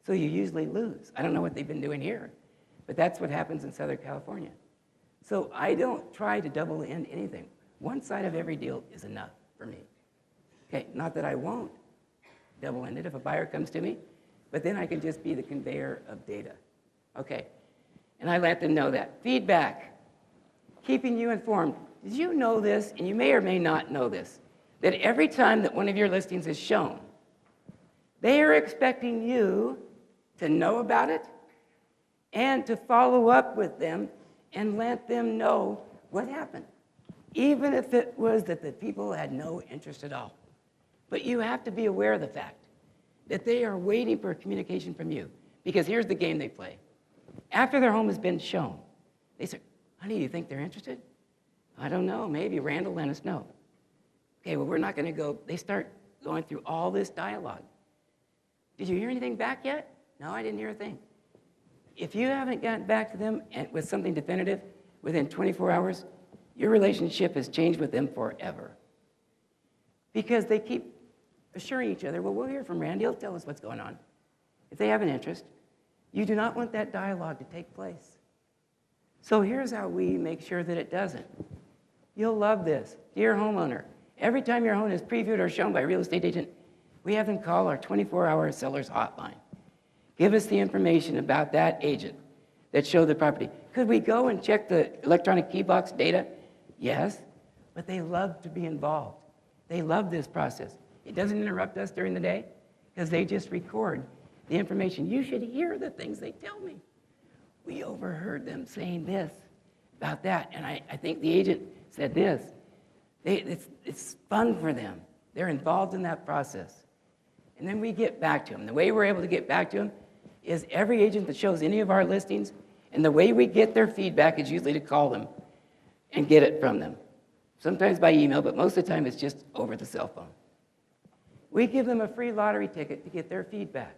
So you usually lose. I don't know what they've been doing here, but that's what happens in Southern California. So I don't try to double end anything. One side of every deal is enough for me. Okay, not that I won't double end it if a buyer comes to me, but then I can just be the conveyor of data. Okay, and I let them know that. Feedback, keeping you informed. Did you know this, and you may or may not know this, that every time that one of your listings is shown, they are expecting you to know about it and to follow up with them and let them know what happened, even if it was that the people had no interest at all. But you have to be aware of the fact that they are waiting for communication from you, because here's the game they play. After their home has been shown, they say, honey, do you think they're interested? I don't know, maybe. Randall, let us know. Okay, well, we're not going to go. They start going through all this dialogue. Did you hear anything back yet? No, I didn't hear a thing. If you haven't gotten back to them with something definitive within 24 hours, your relationship has changed with them forever. Because they keep assuring each other, well, we'll hear from Randy. He'll tell us what's going on. If they have an interest, you do not want that dialogue to take place. So here's how we make sure that it doesn't. You'll love this. Dear homeowner, every time your home is previewed or shown by a real estate agent, we have them call our 24-hour seller's hotline. Give us the information about that agent that showed the property. Could we go and check the electronic key box data? Yes, but they love to be involved. They love this process. It doesn't interrupt us during the day because they just record the information. You should hear the things they tell me. We overheard them saying this about that, and I think the agent said this. It's fun for them. They're involved in that process. And then we get back to them. The way we're able to get back to them is every agent that shows any of our listings, and the way we get their feedback is usually to call them and get it from them. Sometimes by email, but most of the time it's just over the cell phone. We give them a free lottery ticket to get their feedback.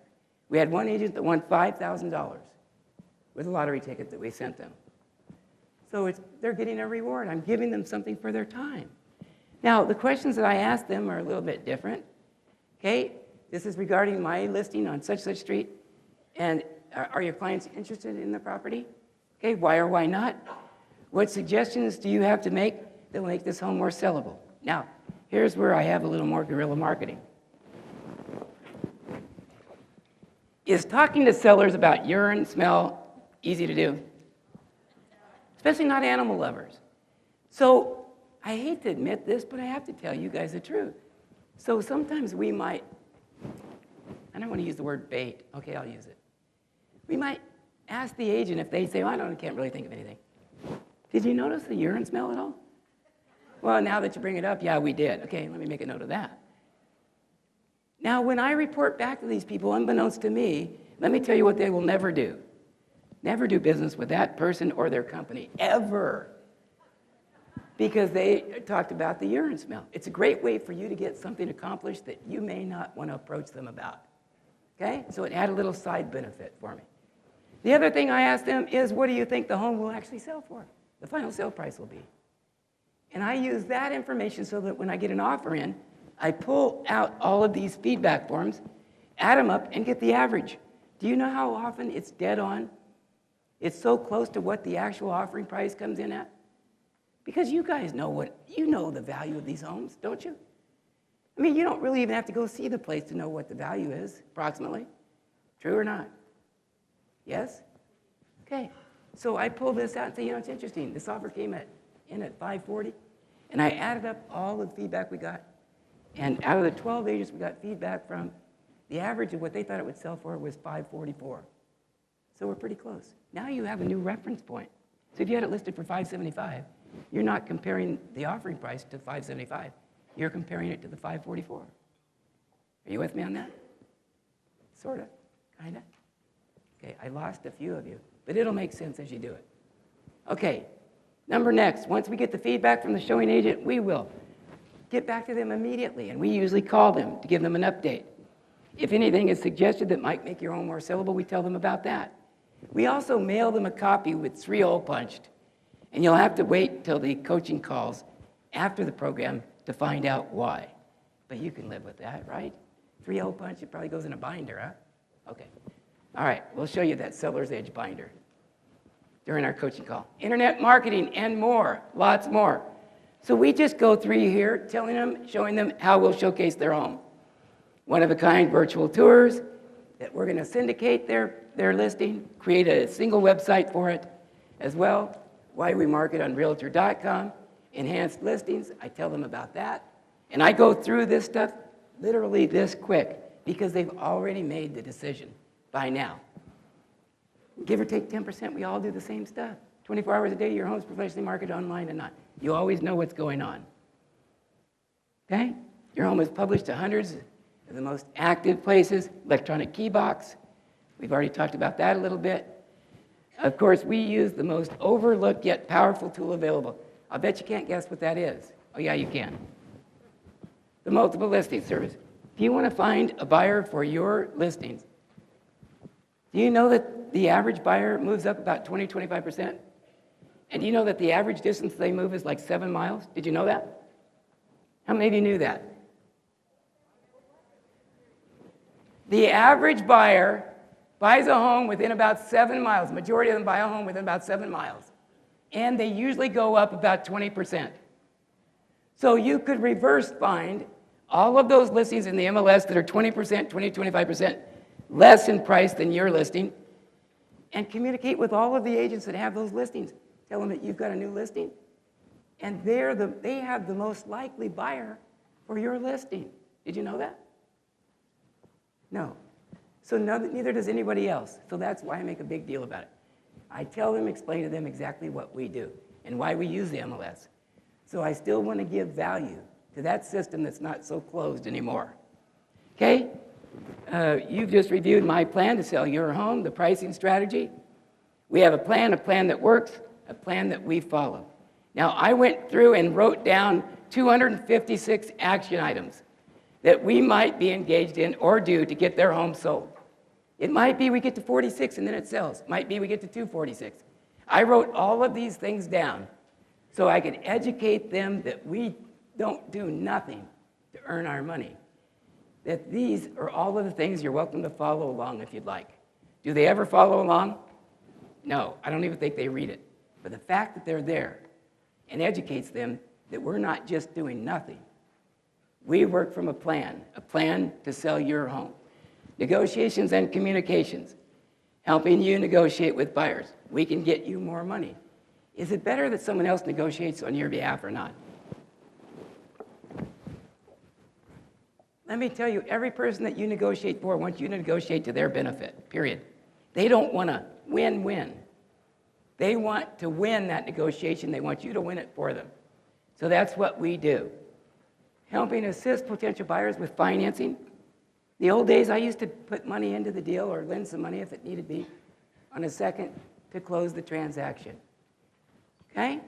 We had one agent that won $5,000 with a lottery ticket that we sent them. So they're getting a reward. I'm giving them something for their time. Now, the questions that I ask them are a little bit different. Okay, this is regarding my listing on such street. And are your clients interested in the property? Okay, why or why not? What suggestions do you have to make that will make this home more sellable? Now, here's where I have a little more guerrilla marketing. Is talking to sellers about urine smell easy to do? Especially not animal lovers. So I hate to admit this, but I have to tell you guys the truth. So sometimes we might, I don't want to use the word bait. Okay, I'll use it. We might ask the agent if they say, well, I can't really think of anything. Did you notice the urine smell at all? Well, now that you bring it up, yeah, we did. Okay, let me make a note of that. Now, when I report back to these people, unbeknownst to me, let me tell you what they will never do. Never do business with that person or their company, ever. Because they talked about the urine smell. It's a great way for you to get something accomplished that you may not want to approach them about. Okay? So it had a little side benefit for me. The other thing I asked them is, what do you think the home will actually sell for? The final sale price will be. And I use that information so that when I get an offer in, I pull out all of these feedback forms, add them up, and get the average. Do you know how often it's dead on? It's so close to what the actual offering price comes in at? Because you guys know the value of these homes, don't you? I mean, you don't really even have to go see the place to know what the value is, approximately. True or not? Yes? Okay. So I pull this out and say, it's interesting. This offer came in at $540, and I added up all the feedback we got. And out of the 12 agents we got feedback from, the average of what they thought it would sell for was $544. So we're pretty close. Now you have a new reference point. So if you had it listed for $575, you're not comparing the offering price to $575. You're comparing it to the $544. Are you with me on that? Sort of, kind of. Okay, I lost a few of you, but it'll make sense as you do it. Okay, next, once we get the feedback from the showing agent, we will get back to them immediately, and we usually call them to give them an update. If anything is suggested that might make your home more sellable, we tell them about that. We also mail them a copy with 3-hole punched, and you'll have to wait until the coaching calls after the program to find out why. But you can live with that, right? 3-hole punch, it probably goes in a binder, huh? Okay. All right, we'll show you that seller's edge binder during our coaching call. Internet marketing and more, lots more. So we just go through here, telling them, showing them how we'll showcase their home. One-of-a-kind virtual tours that we're going to syndicate their listing, create a single website for it as well. Why we market on Realtor.com, enhanced listings, I tell them about that. And I go through this stuff literally this quick because they've already made the decision by now. Give or take 10%, we all do the same stuff. 24 hours a day, your home's professionally marketed online and not. You always know what's going on. Okay? Your home is published to hundreds of the most active places, electronic key box. We've already talked about that a little bit. Of course, we use the most overlooked yet powerful tool available. I'll bet you can't guess what that is. Oh, yeah, you can. The multiple listing service. If you want to find a buyer for your listings, do you know that the average buyer moves up about 20-25%? And do you know that the average distance they move is like 7 miles? Did you know that? How many of you knew that? The average buyer buys a home within about 7 miles. The majority of them buy a home within about 7 miles. And they usually go up about 20%. So you could reverse find all of those listings in the MLS that are 20%, 20-25% less in price than your listing, and communicate with all of the agents that have those listings. Tell them that you've got a new listing. And they have the most likely buyer for your listing. Did you know that? No. So neither does anybody else. So that's why I make a big deal about it. I tell them, explain to them exactly what we do and why we use the MLS. So I still want to give value to that system that's not so closed anymore. Okay? You've just reviewed my plan to sell your home, the pricing strategy. We have a plan that works, a plan that we follow. Now, I went through and wrote down 256 action items that we might be engaged in or do to get their home sold. It might be we get to 46 and then it sells. It might be we get to 246. I wrote all of these things down so I could educate them that we don't do nothing to earn our money. That these are all of the things you're welcome to follow along if you'd like. Do they ever follow along? No, I don't even think they read it. But the fact that they're there and educates them that we're not just doing nothing. We work from a plan to sell your home. Negotiations and communications, helping you negotiate with buyers. We can get you more money. Is it better that someone else negotiates on your behalf or not? Let me tell you, every person that you negotiate for wants you to negotiate to their benefit, period. They don't want to win-win. They want to win that negotiation. They want you to win it for them. So that's what we do. Helping assist potential buyers with financing. The old days, I used to put money into the deal or lend some money if it needed be on a second to close the transaction. Okay?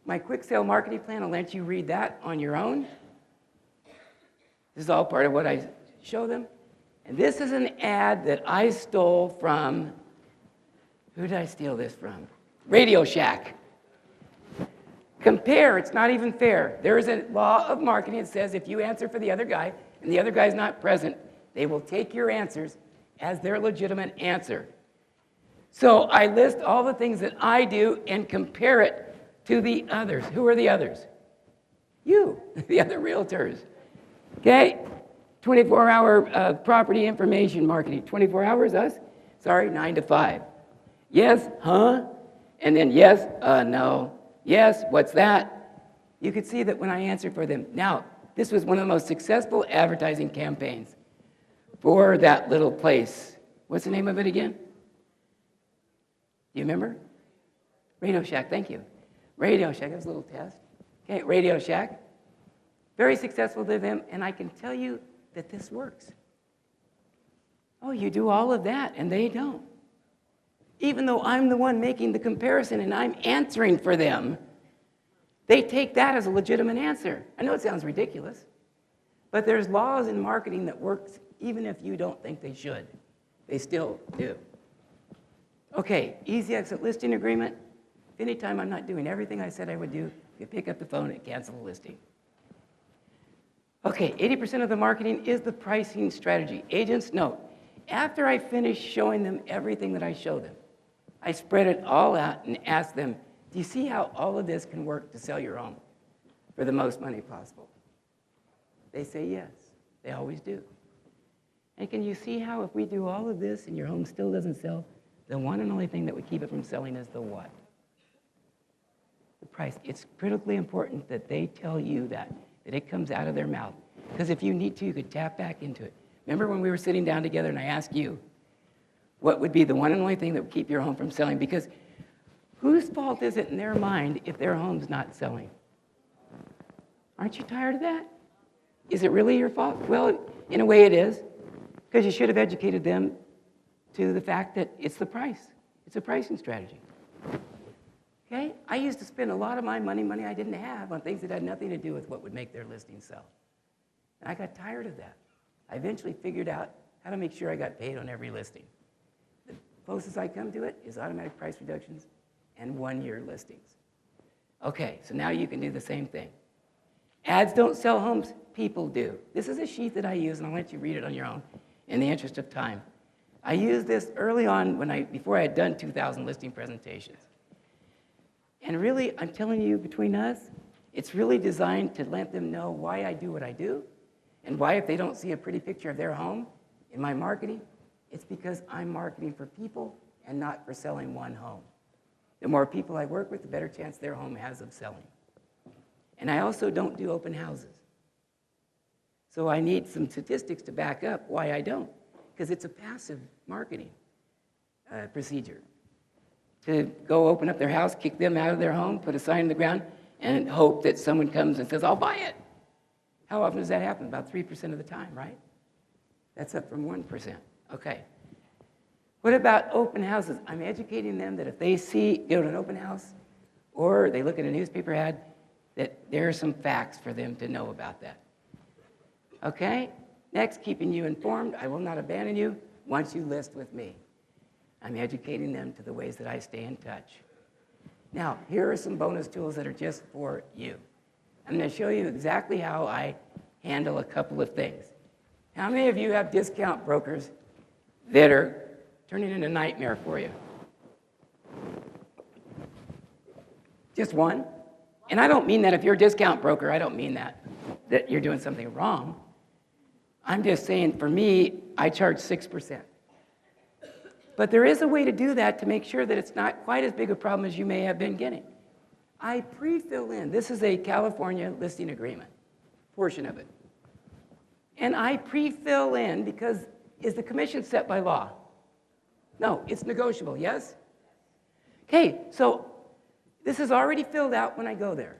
My quick sale marketing plan, I'll let you read that on your own. This is all part of what I show them. And this is an ad that I stole from, who did I steal this from? Radio Shack. Compare, it's not even fair. There is a law of marketing that says if you answer for the other guy and the other guy's not present, they will take your answers as their legitimate answer. So I list all the things that I do and compare it to the others. Who are the others? You, the other realtors. Okay? 24-hour property information marketing. 24 hours, us? Sorry, 9 to 5. Yes, huh? And then yes, no. Yes, what's that? You could see that when I answered for them. Now, this was one of the most successful advertising campaigns for that little place. What's the name of it again? Do you remember? Radio Shack, thank you. Radio Shack, that was a little test. Okay, Radio Shack. Very successful to them, and I can tell you that this works. Oh, you do all of that, and they don't. Even though I'm the one making the comparison and I'm answering for them, they take that as a legitimate answer. I know it sounds ridiculous, but there's laws in marketing that works even if you don't think they should. They still do. Okay, easy exit listing agreement. Anytime I'm not doing everything I said I would do, you pick up the phone and cancel the listing. Okay, 80% of the marketing is the pricing strategy. Agents, note, after I finish showing them everything that I show them, I spread it all out and ask them, do you see how all of this can work to sell your home for the most money possible? They say yes. They always do. And can you see how if we do all of this and your home still doesn't sell, the one and only thing that would keep it from selling is the what? The price. It's critically important that they tell you that it comes out of their mouth. Because if you need to, you could tap back into it. Remember when we were sitting down together and I asked you, what would be the one and only thing that would keep your home from selling? Because whose fault is it in their mind if their home's not selling? Aren't you tired of that? Is it really your fault? Well, in a way it is, because you should have educated them to the fact that it's the price. It's a pricing strategy. Okay? I used to spend a lot of my money I didn't have, on things that had nothing to do with what would make their listing sell. And I got tired of that. I eventually figured out how to make sure I got paid on every listing. The closest I come to it is automatic price reductions and one-year listings. Okay, so now you can do the same thing. Ads don't sell homes, people do. This is a sheet that I use, and I'll let you read it on your own in the interest of time. I used this early on before I had done 2,000 listing presentations. And really, I'm telling you, between us, it's really designed to let them know why I do what I do, and why if they don't see a pretty picture of their home in my marketing, it's because I'm marketing for people and not for selling one home. The more people I work with, the better chance their home has of selling. And I also don't do open houses. So I need some statistics to back up why I don't, because it's a passive marketing procedure. To go open up their house, kick them out of their home, put a sign in the ground, and hope that someone comes and says, I'll buy it. How often does that happen? About 3% of the time, right? That's up from 1%. Okay. What about open houses? I'm educating them that if they go to an open house or they look at a newspaper ad, that there are some facts for them to know about that. Okay? Next, keeping you informed. I will not abandon you once you list with me. I'm educating them to the ways that I stay in touch. Now, here are some bonus tools that are just for you. I'm going to show you exactly how I handle a couple of things. How many of you have discount brokers that are turning into a nightmare for you? Just one? And I don't mean that if you're a discount broker, I don't mean that you're doing something wrong. I'm just saying, for me, I charge 6%. But there is a way to do that to make sure that it's not quite as big a problem as you may have been getting. I pre-fill in. This is a California listing agreement, portion of it. And I pre-fill in because, is the commission set by law? No, it's negotiable, yes? Okay, so this is already filled out when I go there.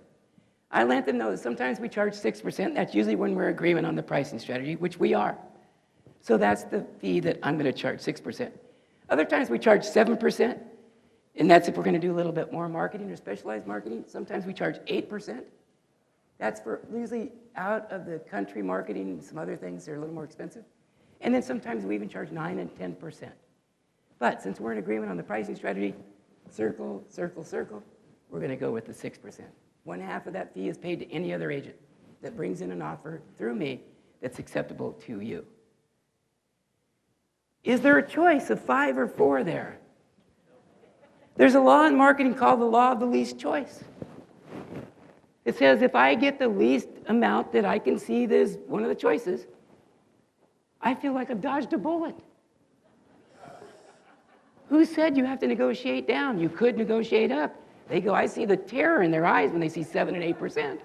I let them know that sometimes we charge 6%. That's usually when we're agreeing on the pricing strategy, which we are. So that's the fee that I'm going to charge, 6%. Other times we charge 7%, and that's if we're going to do a little bit more marketing or specialized marketing. Sometimes we charge 8%. That's for usually out of the country marketing and some other things that are a little more expensive. And then sometimes we even charge 9 and 10%. But since we're in agreement on the pricing strategy, circle, circle, circle, we're going to go with the 6%. 1/2 of that fee is paid to any other agent that brings in an offer through me that's acceptable to you. Is there a choice of 5 or 4 there? There's a law in marketing called the law of the least choice. It says if I get the least amount that I can see as one of the choices, I feel like I've dodged a bullet. Who said you have to negotiate down? You could negotiate up. They go, I see the terror in their eyes when they see 7 and 8%.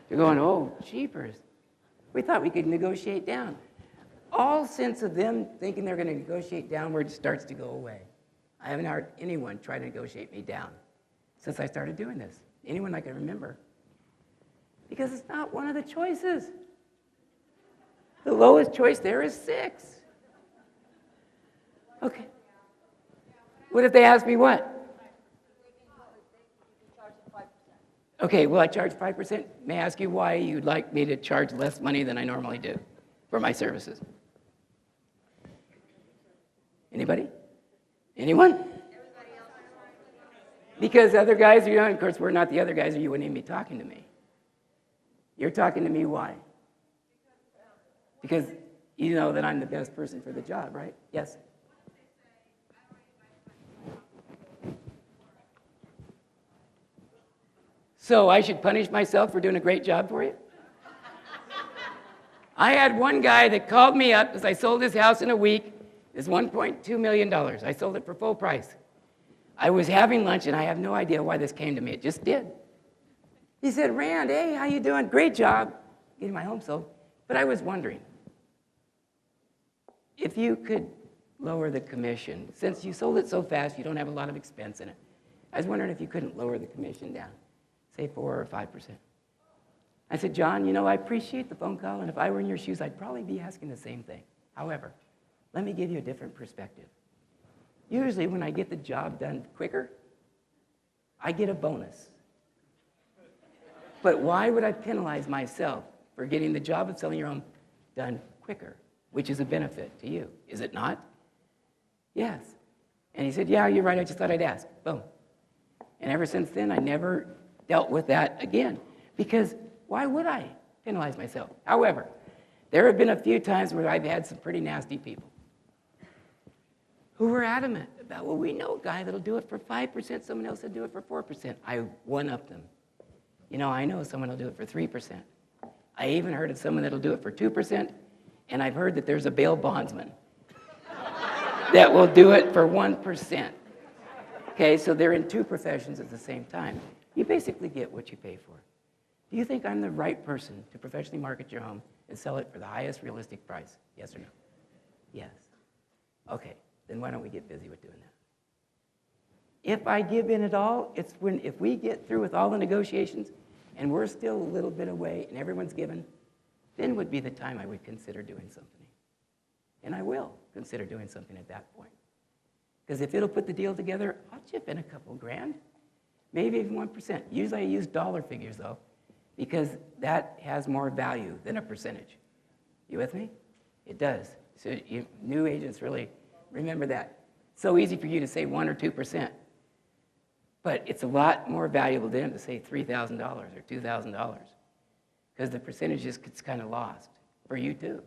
They're going, oh, jeepers. We thought we could negotiate down. All sense of them thinking they're going to negotiate downward starts to go away. I haven't heard anyone try to negotiate me down since I started doing this. Anyone I can remember. Because it's not one of the choices. The lowest choice there is 6. Okay. What if they ask me what? Okay, well, I charge 5%. May I ask you why you'd like me to charge less money than I normally do for my services? Anybody? Anyone? Because other guys, of course, we're not the other guys, or you wouldn't even be talking to me. You're talking to me why? Because you know that I'm the best person for the job, right? Yes? So I should punish myself for doing a great job for you? I had one guy that called me up because I sold his house in a week. It's $1.2 million. I sold it for full price. I was having lunch, and I have no idea why this came to me. It just did. He said, Rand, hey, how you doing? Great job getting my home sold. But I was wondering if you could lower the commission. Since you sold it so fast, you don't have a lot of expense in it. I was wondering if you couldn't lower the commission down, say 4 or 5%. I said, John, you know, I appreciate the phone call, and if I were in your shoes, I'd probably be asking the same thing. However, let me give you a different perspective. Usually when I get the job done quicker, I get a bonus. But why would I penalize myself for getting the job of selling your home done quicker, which is a benefit to you, is it not? Yes. And he said, yeah, you're right, I just thought I'd ask. Boom. And ever since then, I never dealt with that again, because why would I penalize myself? However, there have been a few times where I've had some pretty nasty people who were adamant about, well, we know a guy that'll do it for 5%, someone else will do it for 4%. I one-upped them. You know, I know someone will do it for 3%. I even heard of someone that'll do it for 2%, and I've heard that there's a bail bondsman that will do it for 1%. Okay, so they're in two professions at the same time. You basically get what you pay for. Do you think I'm the right person to professionally market your home and sell it for the highest realistic price? Yes or no? Yes. Okay, then why don't we get busy with doing that? If I give in at all, it's when, if we get through with all the negotiations and we're still a little bit away and everyone's given, then would be the time I would consider doing something. And I will consider doing something at that point. Because if it'll put the deal together, I'll chip in a couple grand, maybe even 1%. Usually I use dollar figures though, because that has more value than a percentage. You with me? It does. So you, new agents really remember that. It's so easy for you to say 1 or 2%, but it's a lot more valuable to them to say $3,000 or $2,000, because the percentage just gets kind of lost for you too.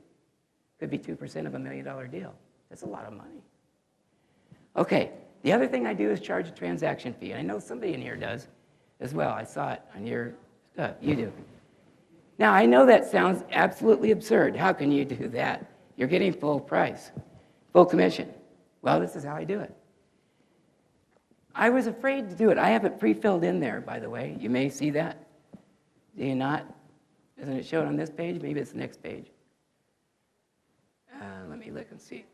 Could be 2% of $1 million deal. That's a lot of money. Okay, the other thing I do is charge a transaction fee, and I know somebody in here does as well. I saw it on your stuff. You do. Now, I know that sounds absolutely absurd. How can you do that? You're getting full price, full commission. Well, this is how I do it. I was afraid to do it. I have it pre-filled in there, by the way. You may see that. Do you not? Isn't it shown on this page? Maybe it's the next page. Let me look and see.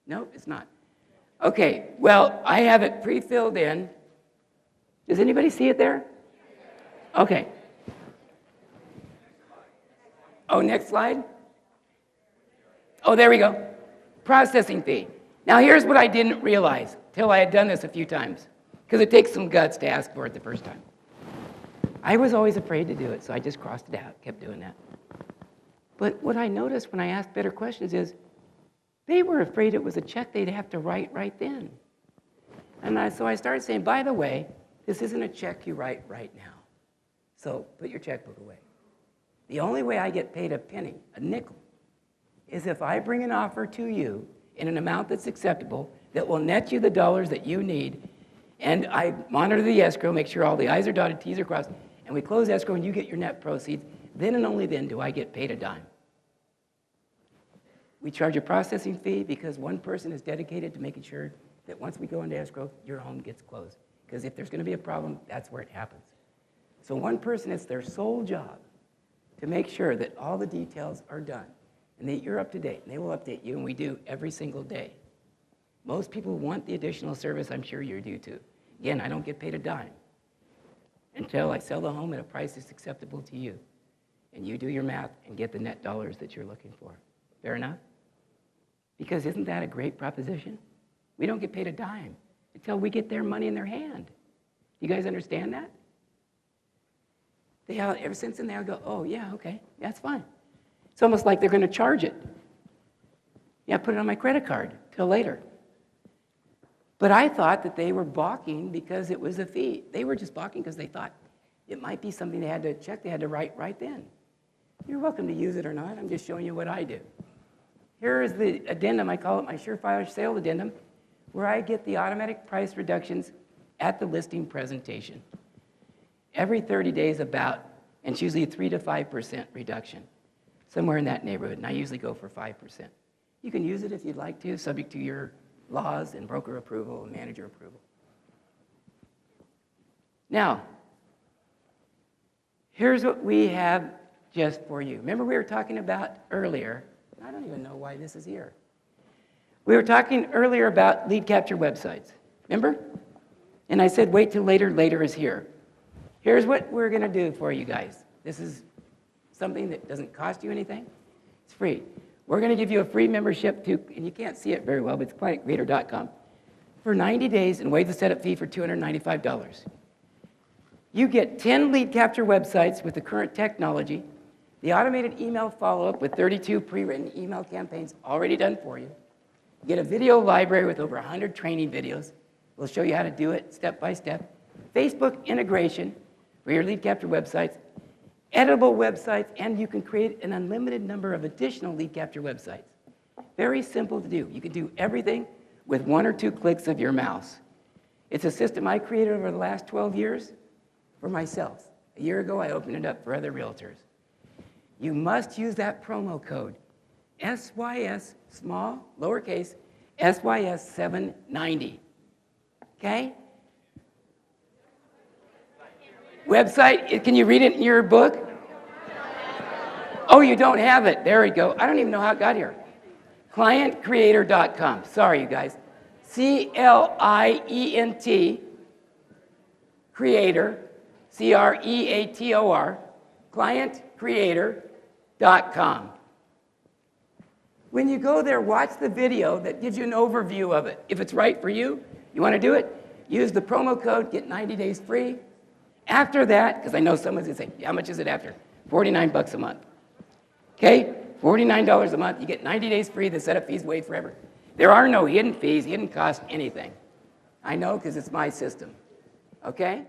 Nope, it's not. Okay, well, I have it pre-filled in. Does anybody see it there? Okay. Oh, next slide. Oh, there we go. Processing fee. Now, here's what I didn't realize till I had done this a few times, because it takes some guts to ask for it the first time. I was always afraid to do it, so I just crossed it out, kept doing that. But what I noticed when I asked better questions is they were afraid it was a check they'd have to write right then. And so I started saying, by the way, this isn't a check you write right now. So put your checkbook away. The only way I get paid a penny, a nickel, is if I bring an offer to you in an amount that's acceptable, that will net you the dollars that you need, and I monitor the escrow, make sure all the I's are dotted, T's are crossed, and we close escrow and you get your net proceeds, then and only then do I get paid a dime. We charge a processing fee because one person is dedicated to making sure that once we go into escrow, your home gets closed. Because if there's going to be a problem, that's where it happens. So one person, it's their sole job to make sure that all the details are done and that you're up to date, and they will update you, and we do every single day. Most people want the additional service. I'm sure you do too. Again, I don't get paid a dime until I sell the home at a price that's acceptable to you, and you do your math and get the net dollars that you're looking for. Fair enough? Because isn't that a great proposition? We don't get paid a dime until we get their money in their hand. You guys understand that? They all, ever since then, they all go, oh, yeah, okay, that's fine. It's almost like they're going to charge it. Yeah, put it on my credit card till later. But I thought that they were balking because it was a fee. They were just balking because they thought it might be something they had to check, they had to write right then. You're welcome to use it or not. I'm just showing you what I do. Here is the addendum. I call it my surefire sale addendum, where I get the automatic price reductions at the listing presentation. Every 30 days about, and it's usually a 3 to 5% reduction, somewhere in that neighborhood, and I usually go for 5%. You can use it if you'd like to, subject to your laws and broker approval and manager approval. Now, here's what we have just for you. Remember we were talking about earlier, I don't even know why this is here. We were talking earlier about lead capture websites. Remember? And I said, wait till later. Later is here. Here's what we're going to do for you guys. This is something that doesn't cost you anything. It's free. We're going to give you a free membership to, and you can't see it very well, but it's clientcreator.com, for 90 days and waive the setup fee for $295. You get 10 lead capture websites with the current technology, the automated email follow-up with 32 pre-written email campaigns already done for you. You get a video library with over 100 training videos. We'll show you how to do it step by step. Facebook integration for your lead capture websites, editable websites, and you can create an unlimited number of additional lead capture websites. Very simple to do. You can do everything with 1 or 2 clicks of your mouse. It's a system I created over the last 12 years for myself. A year ago, I opened it up for other realtors. You must use that promo code, SYS, small, lowercase, SYS 790. Okay? Website, can you read it in your book? Oh, you don't have it. There we go. I don't even know how it got here. Clientcreator.com. Sorry, you guys. CLIENT, creator, CREATOR, clientcreator.com. When you go there, watch the video that gives you an overview of it. If it's right for you, you want to do it, use the promo code, get 90 days free. After that, because I know someone's going to say, how much is it after? $49 a month. Okay? $49 a month, you get 90 days free, the setup fees waived forever. There are no hidden fees, hidden costs, anything. I know because it's my system. Okay?